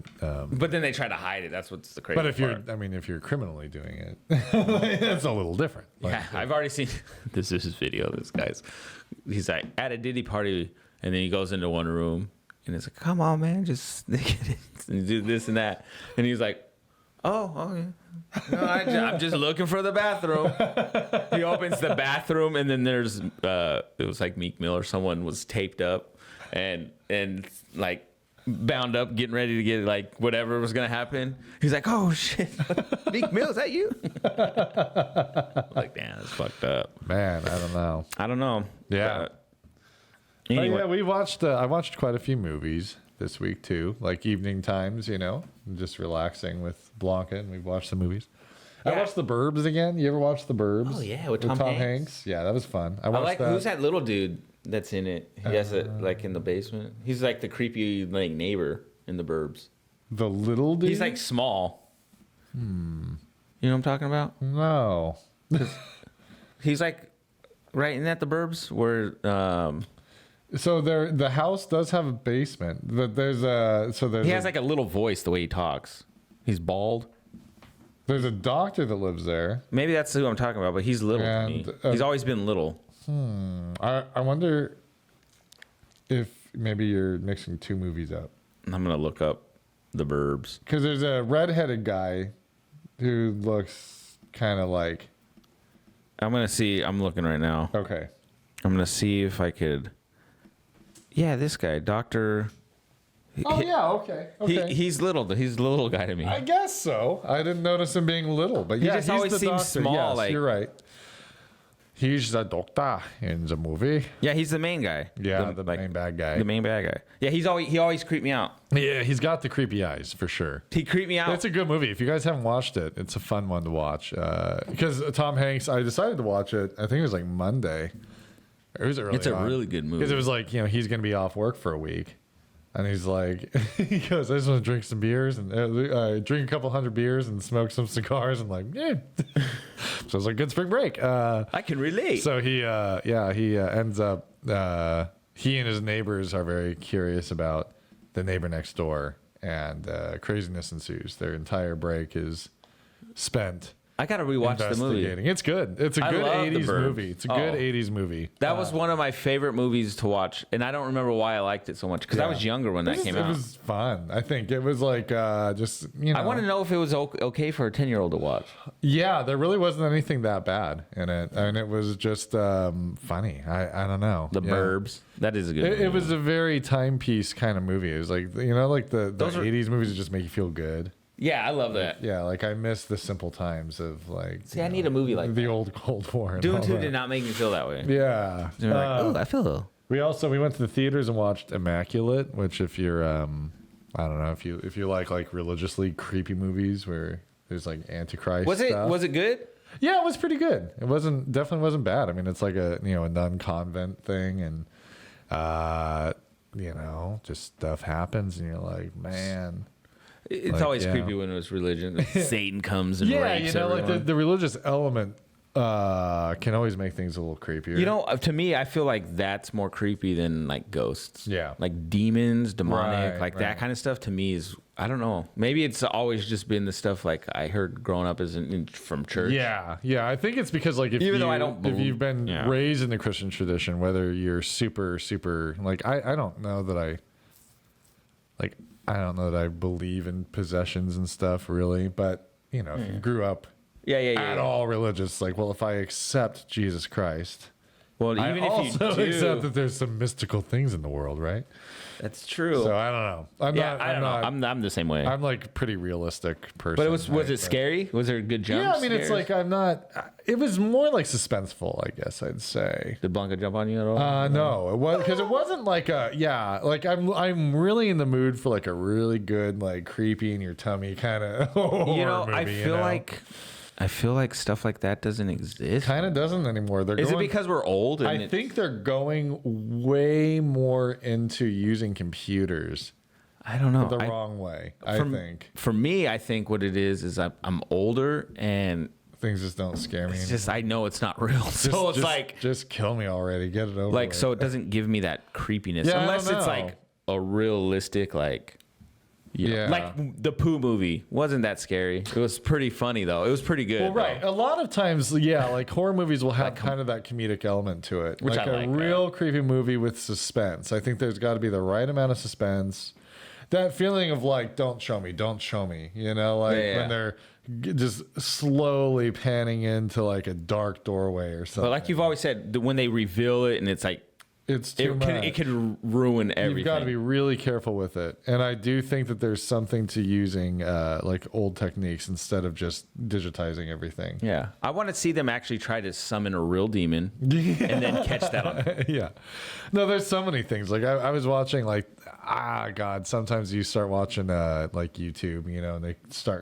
But then they try to hide it. That's what's the crazy. But if part. if you're criminally doing it, it's a little different. Like, Yeah, I've already seen this video. This guy's, he's like at a Diddy party, and then he goes into one room, And it's like, come on, man, just do this and that. And he's like, oh yeah. No, I'm just looking for the bathroom. He opens the bathroom, and then there's it was like Meek Mill or someone was taped up and like bound up, getting ready to get like whatever was gonna happen. He's like, oh shit, Meek Mill, is that you? Like, damn, that's fucked up. Man, I don't know. Yeah. Anyway. Yeah, we watched. I watched quite a few movies this week too, like evening times. Just relaxing with Blanca, and we've watched some movies. Yeah. I watched The Burbs again. You ever watch The Burbs? Oh yeah, with Tom Hanks. Yeah, that was fun. I watched that. Who's that little dude that's in it? He has it like in the basement. He's like the creepy like neighbor in The Burbs. The little dude. He's like small. You know what I'm talking about? No. He's like right in that The Burbs where. So the house does have a basement, but there's he has like a little voice the way he talks. He's bald. There's a doctor that lives there. Maybe that's who I'm talking about, but he's little to me. He's always been little. I wonder if maybe you're mixing two movies up. I'm gonna look up The Burbs because there's a redheaded guy who looks kind of like. I'm gonna see. I'm looking right now. Okay. I'm gonna see if I could. Yeah, this guy, Doctor. Oh yeah, okay. He's little. He's a little guy to me. I guess so. I didn't notice him being little, but yeah, he just always the seems doctor. small. Yes, like you're right. He's the doctor in the movie. Yeah, he's the main guy. Yeah, the main bad guy. The main bad guy. Yeah, he always creeped me out. Yeah, he's got the creepy eyes for sure. He creeped me out. It's a good movie. If you guys haven't watched it, it's a fun one to watch. Because Tom Hanks, I decided to watch it. I think it was like Monday. It was early. It's a really good movie. Because it was like, he's going to be off work for a week. And he's like, he goes, I just want to drink some beers and drink a couple hundred beers and smoke some cigars. And like, yeah. So it's like good spring break. I can relate. So he ends up, he and his neighbors are very curious about the neighbor next door, and craziness ensues. Their entire break is spent. I gotta rewatch the movie. It's good. It's a good 80s movie. It's a good 80s movie. That was one of my favorite movies to watch, and I don't remember why I liked it so much because I was younger when that came out. It was fun. I think it was like just I want to know if it was okay for a 10-year-old to watch. Yeah, there really wasn't anything that bad in it, and it was just funny. I don't know. The Burbs. That is a good movie. It was a very timepiece kind of movie. It was like like the 80s movies that just make you feel good. Yeah, I love that. Yeah, like I miss the simple times of like. See, I need a movie like the old Cold War. Dune 2 did not make me feel that way. Yeah. Like, oh, I feel. We went to the theaters and watched Immaculate, which if you're I don't know if you like religiously creepy movies where there's like Antichrist. Was stuff. it good? Yeah, it was pretty good. It definitely wasn't bad. I mean, it's like a a nun convent thing, and just stuff happens, and you're like, man. It's always creepy when it was religion. Satan comes and rapes everyone. Like the religious element can always make things a little creepier. To me, I feel like that's more creepy than like ghosts. Yeah. Like demons, demonic, Right. that kind of stuff to me is, I don't know. Maybe it's always just been the stuff like I heard growing up from church. Yeah. I think it's because like if you've been raised in the Christian tradition, whether you're super, super like I don't know that I believe in possessions and stuff really, but if you grew up at all religious, like, well, if I accept Jesus Christ, well, even I if also you do, accept that there's some mystical things in the world, right? That's true. So I don't know. I don't know. I'm the same way. I'm like pretty realistic person. But was it scary? Was there a good jump? Yeah, I mean, it's like it was more like suspenseful, I guess I'd say. Did Blanca jump on you at all? No, it was because it wasn't like I'm really in the mood for like a really good like creepy in your tummy kind of horror movie. I feel like stuff like that doesn't exist. Kind of doesn't anymore. Is it because we're old? I think they're going way more into using computers. I don't know. The wrong way, I think. For me, I think what it is I'm older and things just don't scare me. It's just I know it's not real. So it's like just kill me already. Get it over. Like with. So it doesn't give me that creepiness Yeah, unless it's like a realistic like Yeah. Like the Pooh movie wasn't that scary. It was pretty funny though. It was pretty good. Well, right. though. A lot of times, yeah, like horror movies will have kind of that comedic element to it. Which like I a like real creepy movie with suspense. I think there's got to be the right amount of suspense. That feeling of like, don't show me, you know, like when they're just slowly panning into like a dark doorway or something. But like you've always said, when they reveal it and it's like, it's too much. It could ruin everything. You've got to be really careful with it. And I do think that there's something to using like old techniques instead of just digitizing everything. Yeah. I want to see them actually try to summon a real demon and then catch that on. Yeah. No, there's so many things. Like I was watching like, God, sometimes you start watching like YouTube, you know, and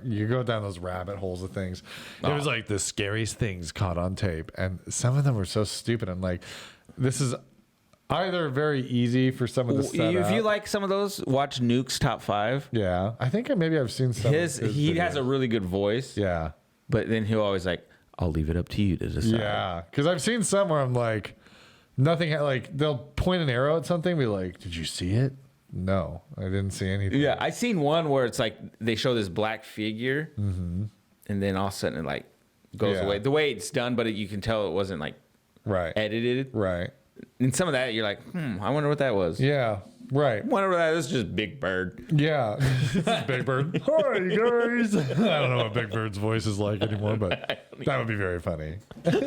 you go down those rabbit holes of things. It was like the scariest things caught on tape. And some of them were so stupid. I'm like, this is either very easy for someone to set If up. you like some of those, watch Nuke's Top 5. Yeah. I think maybe I've seen some. He has a really good voice. Yeah. But then he'll always like, I'll leave it up to you to decide. Yeah. Because I've seen some where I'm like, nothing, like they'll point an arrow at something, be like, did you see it? No, I didn't see anything. Yeah. I seen one where it's like they show this black figure and then all of a sudden it like goes away. The way it's done, but you can tell it wasn't like edited. Right. And some of that you're like, I wonder what that was. Yeah. Right. I wonder what that is. Just Big Bird. Yeah. This is Big Bird. Hi, guys. I don't know what Big Bird's voice is like anymore, but that would be very funny. Just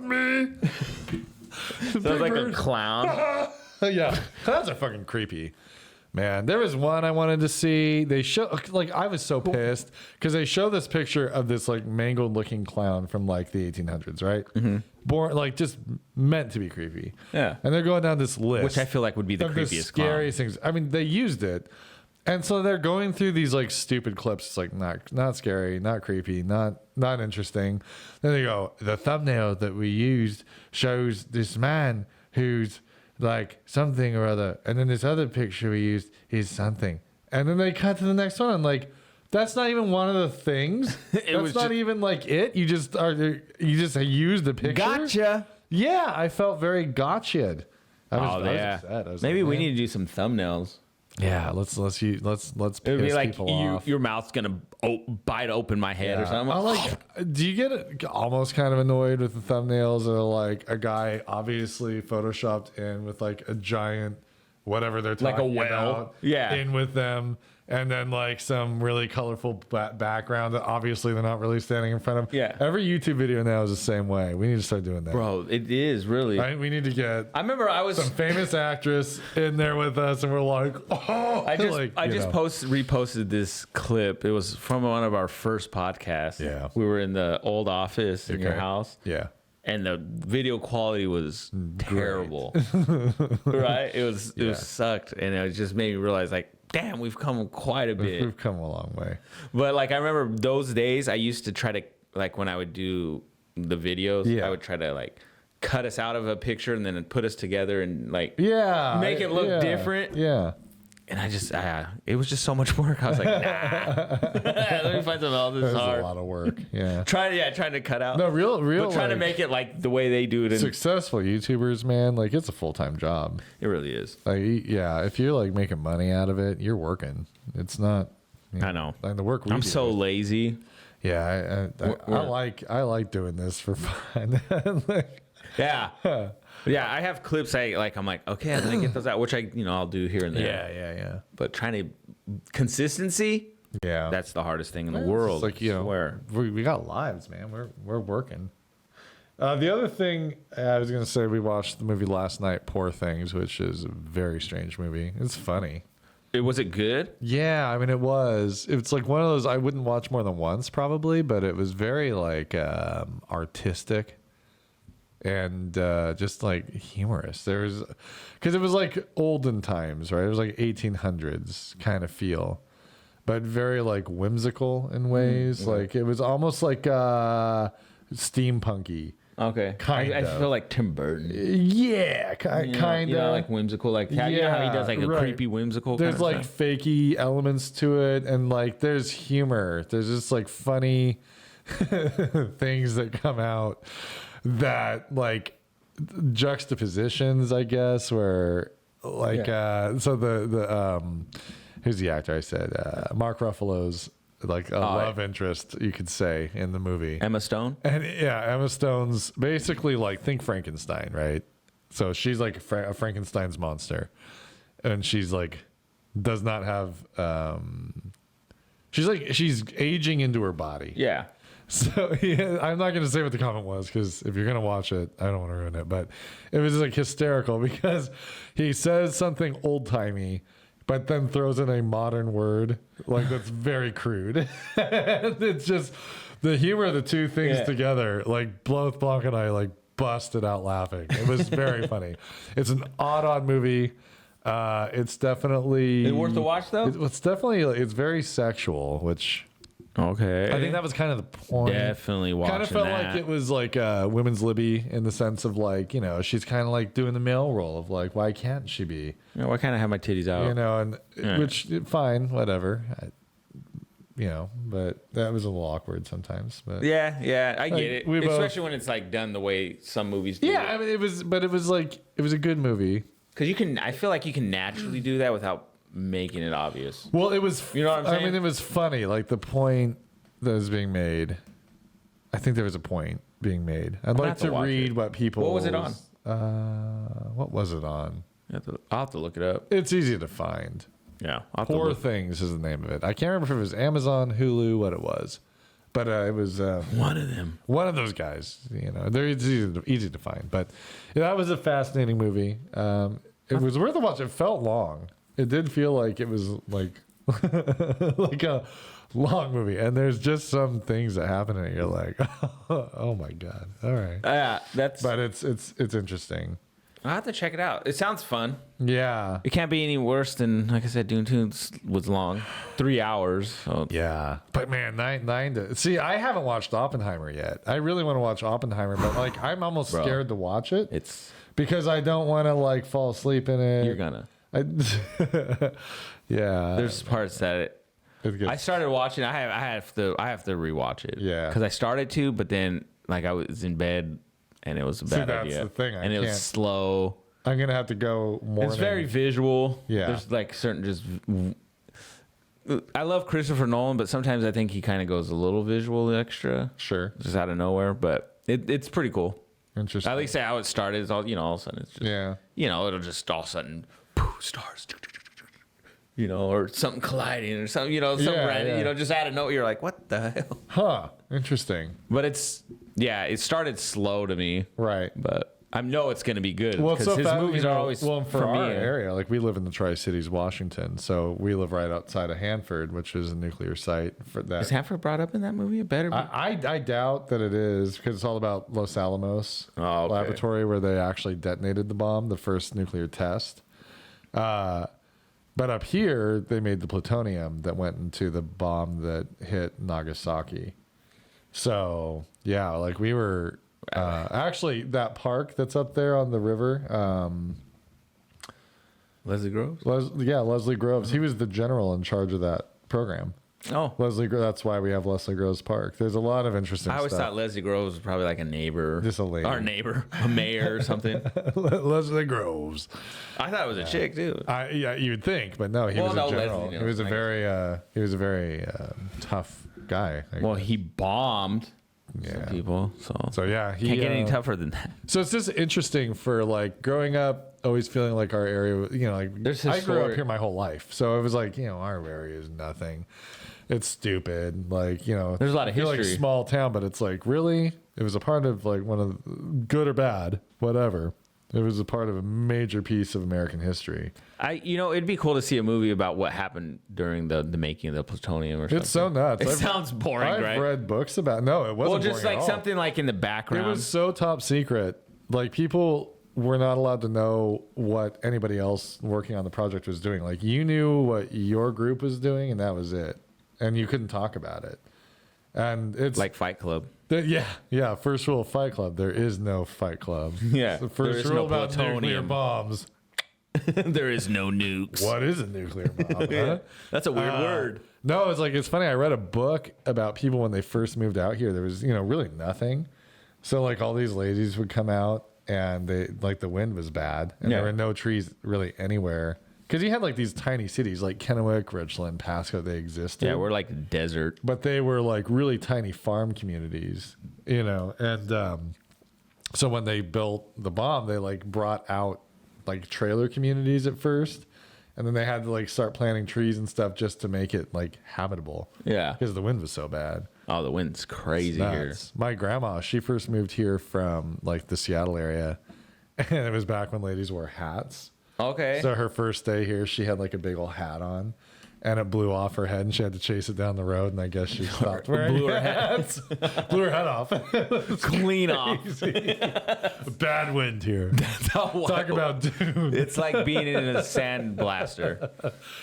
me. Sounds like a clown. Yeah. Clowns are fucking creepy. Man, there was one I wanted to see. They show, like, I was so pissed because they show this picture of this like mangled looking clown from like the 1800s, right? Born like just meant to be creepy. Yeah. And they're going down this list, Which I feel like would be the of creepiest the scariest things. I mean, they used it, and so they're going through these like stupid clips. It's like not scary, not creepy, not interesting. Then they go, the thumbnail that we used shows this man who's like something or other, and then this other picture we used is something, and then they cut to the next one. I'm like, that's not even one of the things. That's not even like it. You just used the picture. Gotcha. Yeah, I felt very gotcha'd. I was upset. I was Maybe like, we man. need to do some thumbnails. Yeah, let's piss It'd be like people off. your mouth's gonna bite open my head or something. I like. Do you get almost kind of annoyed with the thumbnails that are like a guy obviously photoshopped in with like a giant whatever they're talking Like a whale. about, Yeah. in with them, and then like some really colorful background that obviously they're not really standing in front of. Yeah. Every YouTube video now is the same way. We need to start doing that, Bro, it is really. Right? We need to get. I remember I was some famous actress in there with us, and we're like, oh, I just like, reposted this clip. It was from one of our first podcasts. Yeah. We were in the old office in your house. Yeah. And the video quality was terrible. Right? It was sucked. And it just made me realize like, damn, we've come quite a bit. We've come a long way. But like I remember those days I used to try to like when I would do the videos, I would try to like cut us out of a picture and then put us together and like make it look different. Yeah. And I just, it was just so much work. I was like, nah. Let me find something else. This is hard. A lot of work. Yeah. Trying to cut out. No, real. But trying to like, make it like the way they do it. Successful YouTubers, man, like it's a full-time job. It really is. Like, yeah, if you're like making money out of it, you're working. It's not. I know. And the work I'm so lazy. Yeah, I like doing this for fun. Like, yeah. Yeah, I have clips. I'm like, okay, I'm gonna get those out, which I'll do here and there. Yeah. But trying to consistency. Yeah, that's the hardest thing in the world. It's like we got lives, man. We're working. The other thing I was gonna say, we watched the movie last night, Poor Things, which is a very strange movie. It's funny. Was it good? Yeah, I mean it was. It's like one of those I wouldn't watch more than once probably, but it was very like artistic. And just like humorous. Because it was like olden times, right? It was like 1800s kind of feel, but very like whimsical in ways. Like it was almost like steampunky. Okay, I feel like Tim Burton. Yeah, kind of. Like whimsical, like how, you know how he does like a creepy whimsical. There's kind of like stuff? fakey elements to it, and like there's humor. There's just like funny things that come out. That like juxtapositions, I guess, where Like, so who's the actor? I said Mark Ruffalo's like a love interest, you could say, in the movie. Emma Stone. And yeah, Emma Stone's basically like, think Frankenstein, right? So she's like a Frankenstein's monster, and she's like does not have. She's aging into her body. Yeah. So I'm not going to say what the comment was, because if you're going to watch it, I don't want to ruin it. But it was like hysterical because he says something old timey, but then throws in a modern word like that's very crude. It's just the humor of the two things together. Like both Blanc and I like busted out laughing. It was very funny. It's an odd movie. It's definitely Is it worth the watch though? It's definitely it's very sexual, which. Okay. I think that was kind of the point. Definitely watching kind of felt that. like it was like women's Libby in the sense of like, you know, she's kind of like doing the male role of like, why can't she be? You know, why can't I have my titties out? You know, and which fine, whatever. You know, but that was a little awkward sometimes. But yeah, I get it. we both- Especially when it's like done the way some movies do. yeah, I mean, it was a good movie. Because I feel like you can naturally do that without making it obvious. Well, it was. You know what I'm saying? I mean, it was funny. Like the point that was being made. I think there was a point being made. I'd like to read what people. What was it on? What was it on? I'll have to look it up. It's easy to find. Yeah. I'll have to Poor look. Things is the name of it. I can't remember if it was Amazon, Hulu, what it was, but it was One of them. one of those guys. You know, they're easy to find. But yeah, that was a fascinating movie. It was worth a watch. It felt long. It did feel like it was like like a long movie, and there's just some things that happen and you're like, oh my god, all right. Yeah, But it's interesting. I'll have to check it out. It sounds fun. Yeah. It can't be any worse than, like I said, Dune 2 was long. 3 hours. So. Yeah. But man, nine to see, I haven't watched Oppenheimer yet. I really want to watch Oppenheimer, but like I'm almost scared to watch it. It's because I don't want to like fall asleep in it. You're gonna. Yeah. There's parts that I started watching. I have to rewatch it. Yeah. Because I started to, but then like I was in bed and it was a bad that's idea. the thing. And it was slow. I'm gonna have to go more. It's very visual. Yeah. There's like certain just. I love Christopher Nolan, but sometimes I think he kind of goes a little visual extra. Sure. Just out of nowhere, but it's pretty cool. Interesting. At least how it started is all all of a sudden it's just it'll just all of a sudden poof, stars, or something colliding or something random, just out of nowhere you're like, what the hell? Huh. Interesting. But it started slow to me, Right. But I know it's going to be good Well, because his movies are always for our area. Like we live in the Tri-Cities, Washington, so we live right outside of Hanford, which is a nuclear site. For that, is Hanford brought up in that movie? I doubt that it is, because it's all about Los Alamos laboratory where they actually detonated the bomb, the first nuclear test. But up here, they made the plutonium that went into the bomb that hit Nagasaki. So yeah, like we were. Actually, that park that's up there on the river, Leslie Groves. Leslie Groves. He was the general in charge of that program. Oh, That's why we have Leslie Groves Park. There's a lot of interesting. I always stuff. thought Leslie Groves was probably like a neighbor, Just a lady. Our neighbor, a mayor or something. Leslie Groves. I thought it was a chick too. Yeah, you would think, but no, he was a general. Leslie, he was a very tough guy. Well, he bombed. Some people, so yeah, he can't get any tougher than that. So it's just interesting for like growing up, always feeling like our area, like I grew up here my whole life, so it was like our area is nothing. It's stupid, like There's a lot of history. Like a small town, but it's like really, it was a part of like one of the, good or bad, whatever. It was a part of a major piece of American history. It'd be cool to see a movie about what happened during the making of the plutonium or something. It's so nuts. It sounds boring, right? I've read books about. No, it wasn't. Well, just boring like at all. something like in the background. It was so top secret. Like people were not allowed to know what anybody else working on the project was doing. Like you knew what your group was doing, and that was it. And you couldn't talk about it. And it's like Fight Club. Yeah. First rule of Fight Club: there is no Fight Club. Yeah. The first rule about nuclear bombs: there is no nukes. What is a nuclear bomb? Huh? That's a weird word. No, it's funny. I read a book about people when they first moved out here. There was really nothing. So like all these ladies would come out and the wind was bad, and there were no trees really anywhere. Because you had like these tiny cities like Kennewick, Richland, Pasco, they existed. Yeah, we're like a desert. But they were like really tiny farm communities, and so when they built the bomb, they like brought out like trailer communities at first, and then they had to like start planting trees and stuff just to make it like habitable. Yeah. Because the wind was so bad. Oh, the wind's crazy here. My grandma, she first moved here from like the Seattle area, and it was back when ladies wore hats. Okay. So her first day here, she had like a big old hat on, and it blew off her head, and she had to chase it down the road. And I guess she stopped wearing hats. Blew her head off. Clean off. Bad wind here. Talk about doom. It's like being in a sand blaster.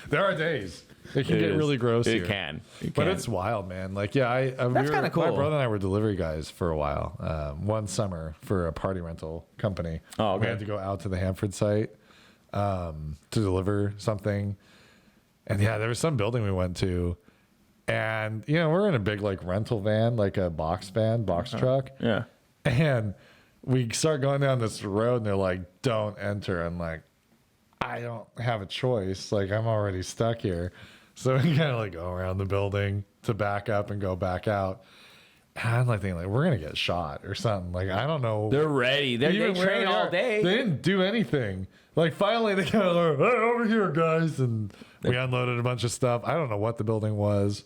There are days. It can get really gross here. It can. But it's wild, man. Like, yeah, That's kind of cool. My brother and I were delivery guys for a while. One summer for a party rental company. Oh, okay. We had to go out to the Hanford site to deliver something. And yeah, there was some building we went to, and we're in a big like rental van, like a box truck. Yeah. And we start going down this road, and they're like, "Don't enter." I'm like, I don't have a choice. Like, I'm already stuck here. So we kind of like go around the building to back up and go back out. And I'm like thinking, like, we're gonna get shot or something. Like, I don't know. They're ready. They train all day. They didn't do anything. Like, finally they kind of like, hey, over here, guys, and we unloaded a bunch of stuff. I don't know what the building was.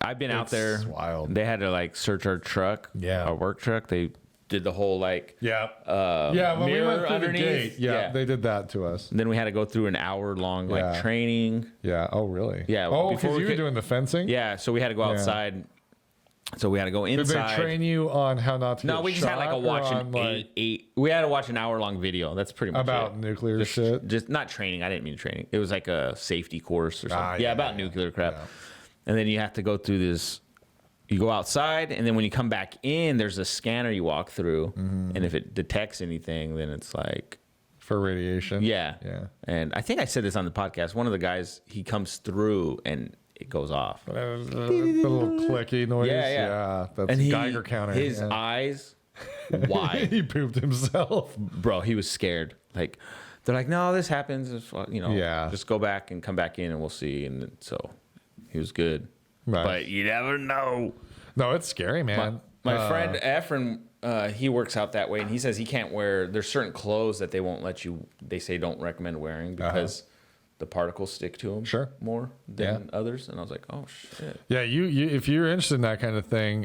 I've been out there. Wild. They had to like search our truck. Yeah. Our work truck. They did the whole like when we went through underneath. the gate, they did that to us. And then we had to go through an hour-long like training. Yeah. Oh, really? Yeah. Oh, because you were doing the fencing? Yeah. So we had to go outside. So we had to go inside. Did they train you on how not to get shot? No, we just had like a watch we had to watch an hour-long video. That's pretty much about nuclear shit. Just not training. I didn't mean training. It was like a safety course or something. About nuclear crap. Yeah. And then you have to go through this. You go outside, and then when you come back in, there's a scanner you walk through, and if it detects anything, then it's like for radiation. Yeah. And I think I said this on the podcast. One of the guys, he comes through and it goes off. The little clicky noise. Yeah. That's a Geiger counter. His eyes wide. He pooped himself. Bro, he was scared. Like, they're like, no, this happens. Just go back and come back in and we'll see. And so he was good. Right. But you never know. No, it's scary, man. My friend Efren, he works out that way, and he says he can't wear. There's certain clothes that they won't let you. They say don't recommend wearing because the particles stick to them more than others. And I was like, oh shit. Yeah, you if you're interested in that kind of thing,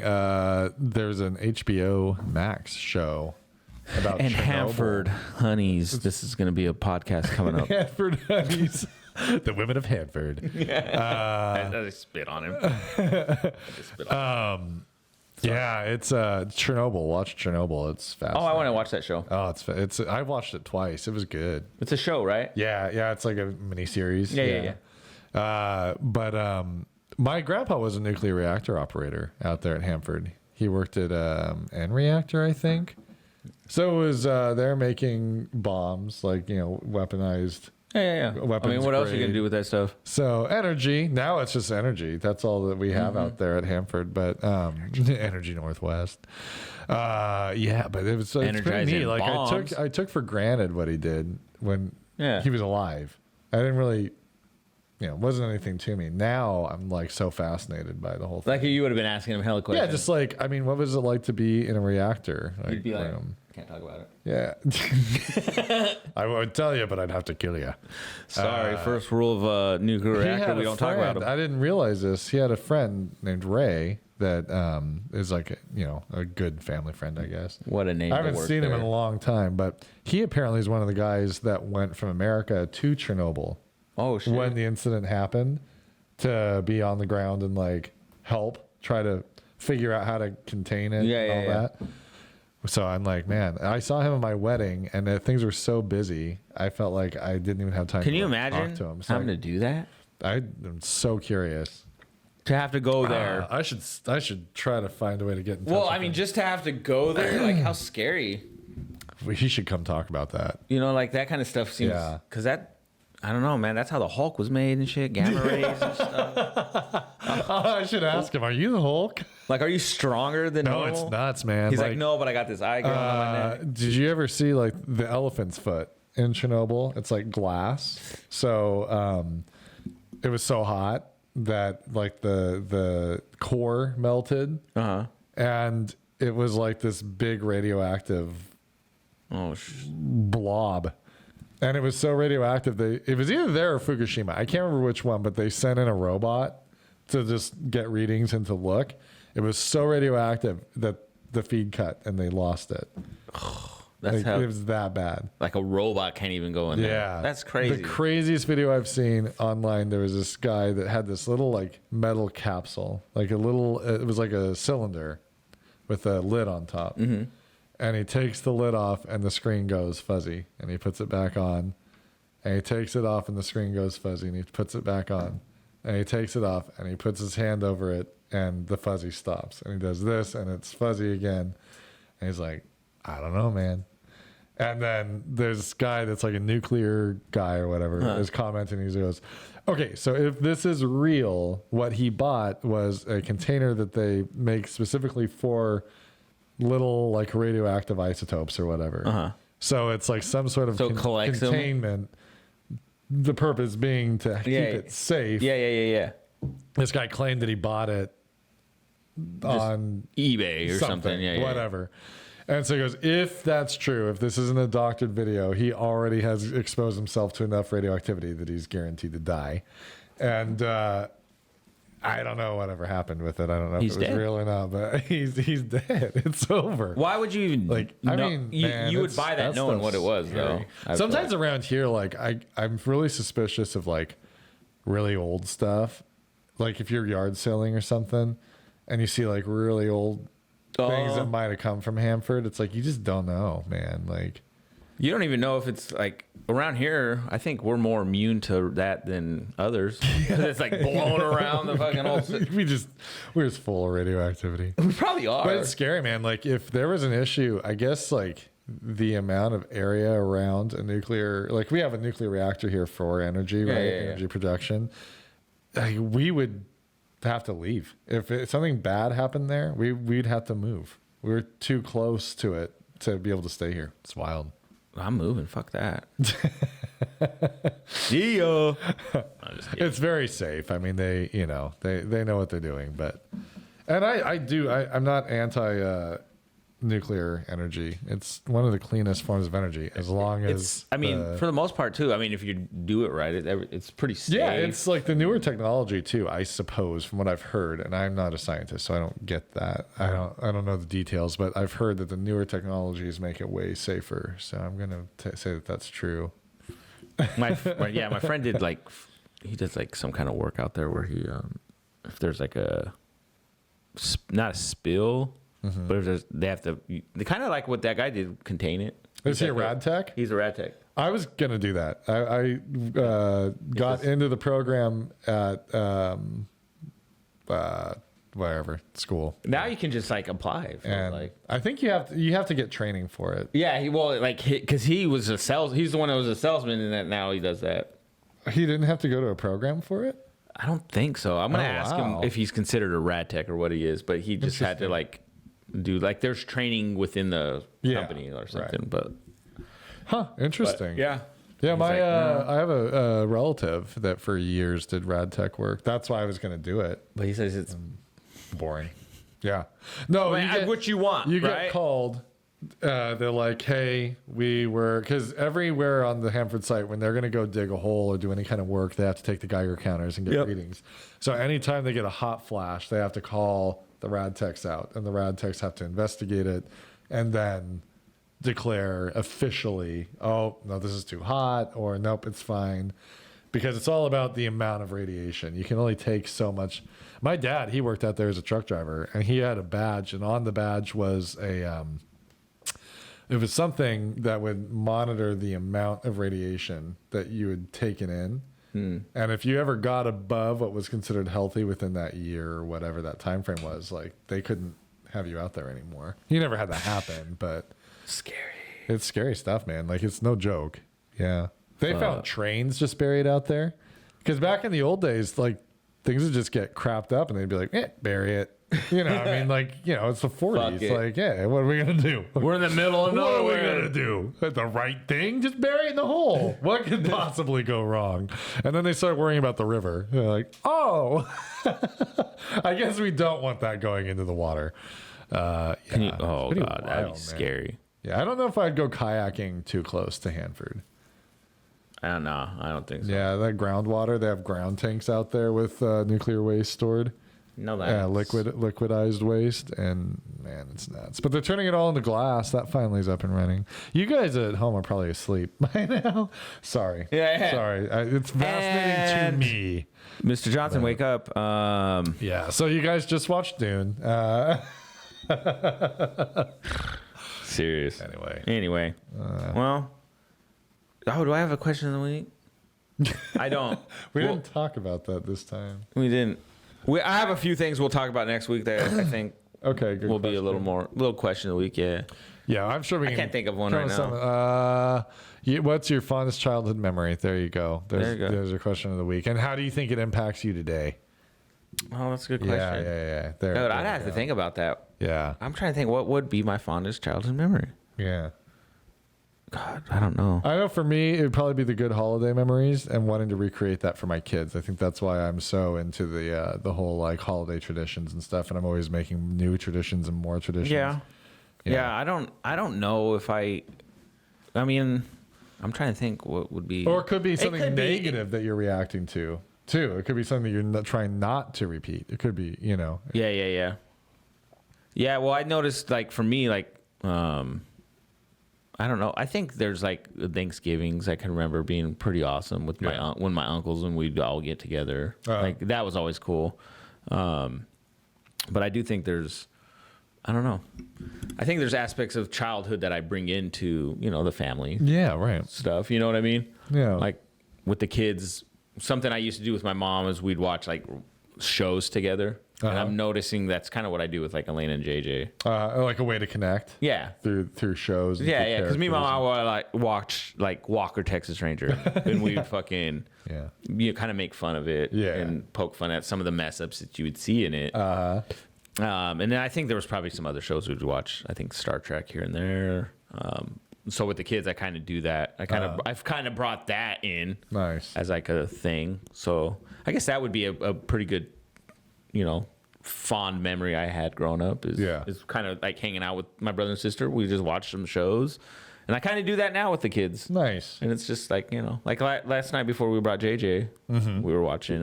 there's an HBO Max show about and Chernobyl. Hanford Honeys. This is going to be a podcast coming up. Hanford Honeys. The women of Hanford. I spit on him. Yeah, it's Chernobyl. Watch Chernobyl. It's fascinating. Oh, I want to watch that show. Oh, it's. I watched it twice. It was good. It's a show, right? Yeah. It's like a mini series. Yeah. But my grandpa was a nuclear reactor operator out there at Hanford. He worked at N Reactor, I think. So it was they're making bombs, like weaponized. Yeah. I mean, what else are you going to do with that stuff? So energy. Now it's just energy. That's all that we have out there at Hanford. But Energy Northwest. But it's pretty neat. Like bombs. I took for granted what he did when he was alive. I didn't really, it wasn't anything to me. Now I'm like so fascinated by the whole thing. Like you would have been asking him hella questions. Yeah, just like, I mean, what was it like to be in a reactor? You'd be like, can't talk about it. Yeah. I would tell you, but I'd have to kill you. Sorry, first rule of nuclear reactor, we don't talk about it. I didn't realize this. He had a friend named Ray that is like, a good family friend, I guess. What a name. I haven't seen him in a long time, but he apparently is one of the guys that went from America to Chernobyl. Oh, shit. When the incident happened, to be on the ground and like help try to figure out how to contain it and all that. So I'm like, man, I saw him at my wedding, and things were so busy. I felt like I didn't even have time. Can to you imagine talk to him. So having to do that? I'm so curious to have to go there. I should try to find a way to get in touch. Well, I mean, just to have to go there, like how scary. He should come talk about that. Like that kind of stuff seems because I don't know, man. That's how the Hulk was made and shit. Gamma rays and stuff. I should ask him, are you the Hulk? Like, are you stronger than No, normal? it's nuts, man. He's like, no, but I got this eye growing on my neck. Did you ever see like the elephant's foot in Chernobyl? It's like glass. So it was so hot that like the core melted, and it was like this big radioactive blob. And it was so radioactive. It was either there or Fukushima. I can't remember which one, but they sent in a robot to just get readings and to look. It was so radioactive that the feed cut and they lost it. That's like, how it was that bad. Like a robot can't even go in there. Yeah. That's crazy. The craziest video I've seen online, there was this guy that had this little like metal capsule, like a little, it was like a cylinder with a lid on top. Mm-hmm. And he takes the lid off and the screen goes fuzzy and he puts it back on. And he takes it off and the screen goes fuzzy and he puts it back on. And he takes it off and he puts his hand over it and the fuzzy stops. And he does this and it's fuzzy again. And he's like, I don't know, man. And then there's this guy that's like a nuclear guy or whatever is commenting. He goes, okay, so if this is real, what he bought was a container that they make specifically for little like radioactive isotopes or whatever. So it's like some sort of containment. The purpose being to keep it safe. Yeah. This guy claimed that he bought it on eBay or something. Yeah, whatever. And so he goes, if that's true, if this isn't a doctored video, he already has exposed himself to enough radioactivity that he's guaranteed to die. And I don't know whatever happened with it. I don't know if it was real or not, but he's dead. It's over. Why would you even like? I mean, you would buy that knowing what it was, though. Sometimes around here, like I'm really suspicious of like really old stuff. Like if you're yard selling or something, and you see like really old things that might have come from Hanford, it's like you just don't know, man. Like you don't even know if it's like around here. I think we're more immune to that than others. It's like blowing around the fucking whole. We're just full of radioactivity. We probably are. But it's scary, man. Like if there was an issue, I guess like the amount of area around a nuclear, like we have a nuclear reactor here for energy, right? Energy production. Like, we would have to leave if something bad happened there. We'd have to move. We were too close to it to be able to stay here. It's wild. I'm moving. Fuck that. See ya. It's very safe. I mean, they know what they're doing, but, and I'm not anti nuclear energy. It's one of the cleanest forms of energy, as long as for the most part too. I mean, if you do it right, it's pretty safe. Yeah, it's like the newer technology too, I suppose, from what I've heard, and I'm not a scientist, so I don't get that. I don't know the details, but I've heard that the newer technologies make it way safer. So I'm gonna say that that's true. My friend did he does like some kind of work out there where he if there's like not a spill. Mm-hmm. But they have to, they kind of like what that guy did, contain it. Is he a rad tech? He's a rad tech. I was going to do that. I got into the program at wherever, school. Now you can just like apply. I think you have to get training for it. Yeah, because he was a he's the one that was a salesman, and that now he does that. He didn't have to go to a program for it? I don't think so. I'm going to ask him if he's considered a rad tech or what he is, but he just had to do there's training within the company or something, but interesting. Yeah. I have a relative that for years did rad tech work. That's why I was going to do it, but he says it's boring. Yeah, no, what you want. You get called. They're like, hey, because everywhere on the Hanford site, when they're going to go dig a hole or do any kind of work, they have to take the Geiger counters and get readings. So anytime they get a hot flash, they have to call the rad techs out, and the rad techs have to investigate it and then declare officially, oh no, this is too hot, or nope, it's fine, because it's all about the amount of radiation. You can only take so much. My dad, he worked out there as a truck driver, and he had a badge, and on the badge was it was something that would monitor the amount of radiation that you had taken in. And if you ever got above what was considered healthy within that year or whatever that time frame was, like they couldn't have you out there anymore. You never had that happen, but scary. It's scary stuff, man. Like it's no joke. Yeah. They found trains just buried out there. Because back in the old days, like things would just get crapped up and they'd be like, bury it. You know, I mean, like, you know, it's the 40s. It. Like, yeah, what are we going to do? We're in the middle of nowhere. What are we going to do? The right thing? Just bury it in the hole. What could possibly go wrong? And then they start worrying about the river. They're like, oh, I guess we don't want that going into the water. Oh, God, that'd be scary. Yeah, I don't know if I'd go kayaking too close to Hanford. I don't know. I don't think so. Yeah, that groundwater, they have ground tanks out there with nuclear waste stored. No, that. Yeah, liquidized waste, and man, it's nuts. But they're turning it all into glass. That finally is up and running. You guys at home are probably asleep by now. Sorry. Yeah. Sorry. It's fascinating to me. Mr. Johnson, wake up. Yeah. So you guys just watched Dune. Serious. Anyway. Well. Oh, do I have a question of the week? I don't. We didn't talk about that this time. We didn't. I have a few things we'll talk about next week that I think okay, good will be a little question of the week. Yeah. Yeah, I'm sure we can. I can't think of one right now. What's your fondest childhood memory? There you go. There's a question of the week. And how do you think it impacts you today? Oh, that's a good question. Yeah. Dude, I'd have to think about that. Yeah. I'm trying to think what would be my fondest childhood memory. Yeah. God, I don't know. I know for me, it would probably be the good holiday memories and wanting to recreate that for my kids. I think that's why I'm so into the whole like holiday traditions and stuff. And I'm always making new traditions and more traditions. Yeah. I don't know if I mean, I'm trying to think what would be. Or it could be something negative that you're reacting to too. It could be something you're trying not to repeat. It could be, you know. Yeah. Yeah. Well, I noticed like for me, like, I don't know. I think there's like Thanksgivings I can remember being pretty awesome with when my uncles and we'd all get together. Like that was always cool. But I do think I don't know. I think there's aspects of childhood that I bring into, you know, the family. Yeah, right. Stuff. You know what I mean? Yeah. Like with the kids, something I used to do with my mom is we'd watch like shows together. And I'm noticing that's kind of what I do with like Elena and JJ. Like a way to connect. Yeah. Through shows. And yeah. Because me and my mom would like watch like Walker Texas Ranger, and we would fucking kind of make fun of it and poke fun at some of the mess ups that you would see in it. And then I think there was probably some other shows we'd watch. I think Star Trek here and there. So with the kids, I kind of do that. I've kind of brought that in as like a thing. So I guess that would be a pretty good, you know, fond memory I had growing up is kind of like hanging out with my brother and sister. We just watch some shows, and I kind of do that now with the kids. Nice. And it's just like, you know, like last night before we brought JJ, we were watching,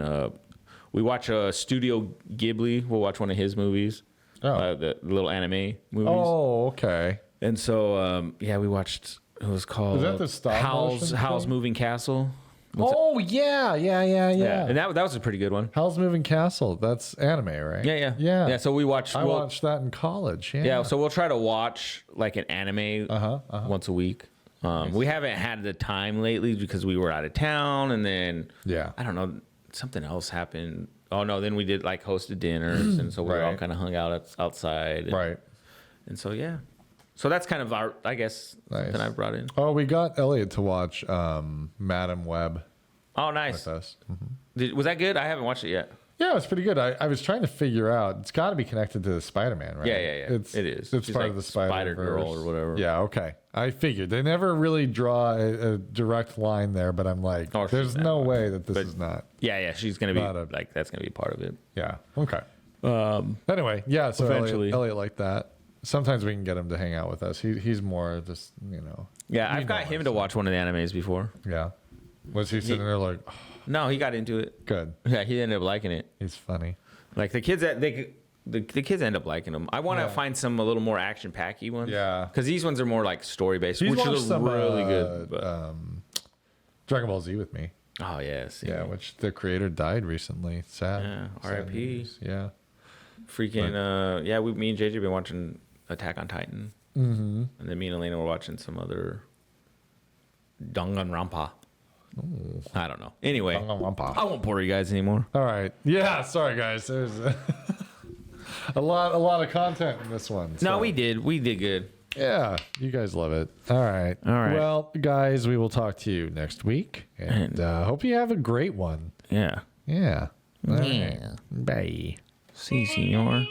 we watch Studio Ghibli. We'll watch one of his movies, the little anime movies. Oh, okay. And so, we watched, it was called Is that the stop Howl's Moving Castle. Yeah. And that was a pretty good one. Howl's Moving Castle. That's anime, right? Yeah. So we watched. I watched that in college. Yeah. So we'll try to watch like an anime once a week. We haven't had the time lately because we were out of town, and then I don't know, something else happened. Oh no, then we did like hosted dinners, and so we all kind of hung out outside. And so so that's kind of our, I guess, something I brought in. Oh, we got Elliot to watch Madam Web. Oh, nice. With us. Was that good? I haven't watched it yet. Yeah, it was pretty good. I was trying to figure out. It's got to be connected to the Spider-Man, right? Yeah. It is. It's She's part like of the Spider Girl or whatever. Yeah, okay. I figured. They never really draw a direct line there, but I'm like, there's no way that this is not. Yeah. She's going to be like, that's going to be part of it. Yeah, okay. Anyway, so eventually. Elliot liked that. Sometimes we can get him to hang out with us. He's more just, you know. Yeah, I've got him to watch one of the animes before. Yeah. Was he sitting there like... Oh. No, he got into it. Good. Yeah, he ended up liking it. He's funny. Like the kids the kids end up liking them. I want to find some a little more action packy ones. Yeah. Because these ones are more like story based, which are really good. But... Dragon Ball Z with me. Oh yes. Yeah, which the creator died recently. Sad. Yeah. R.I.P. Yeah. Freaking me and JJ been watching Attack on Titan. And then me and Elena were watching some other Danganronpa. Ooh. I don't know. Anyway, I won't bore you guys anymore. All right. Yeah. Sorry, guys. There's a lot of content in this one. So. No, we did good. Yeah, you guys love it. All right. Well, guys, we will talk to you next week, and hope you have a great one. Yeah. Yeah. All right. Bye. Si, senor.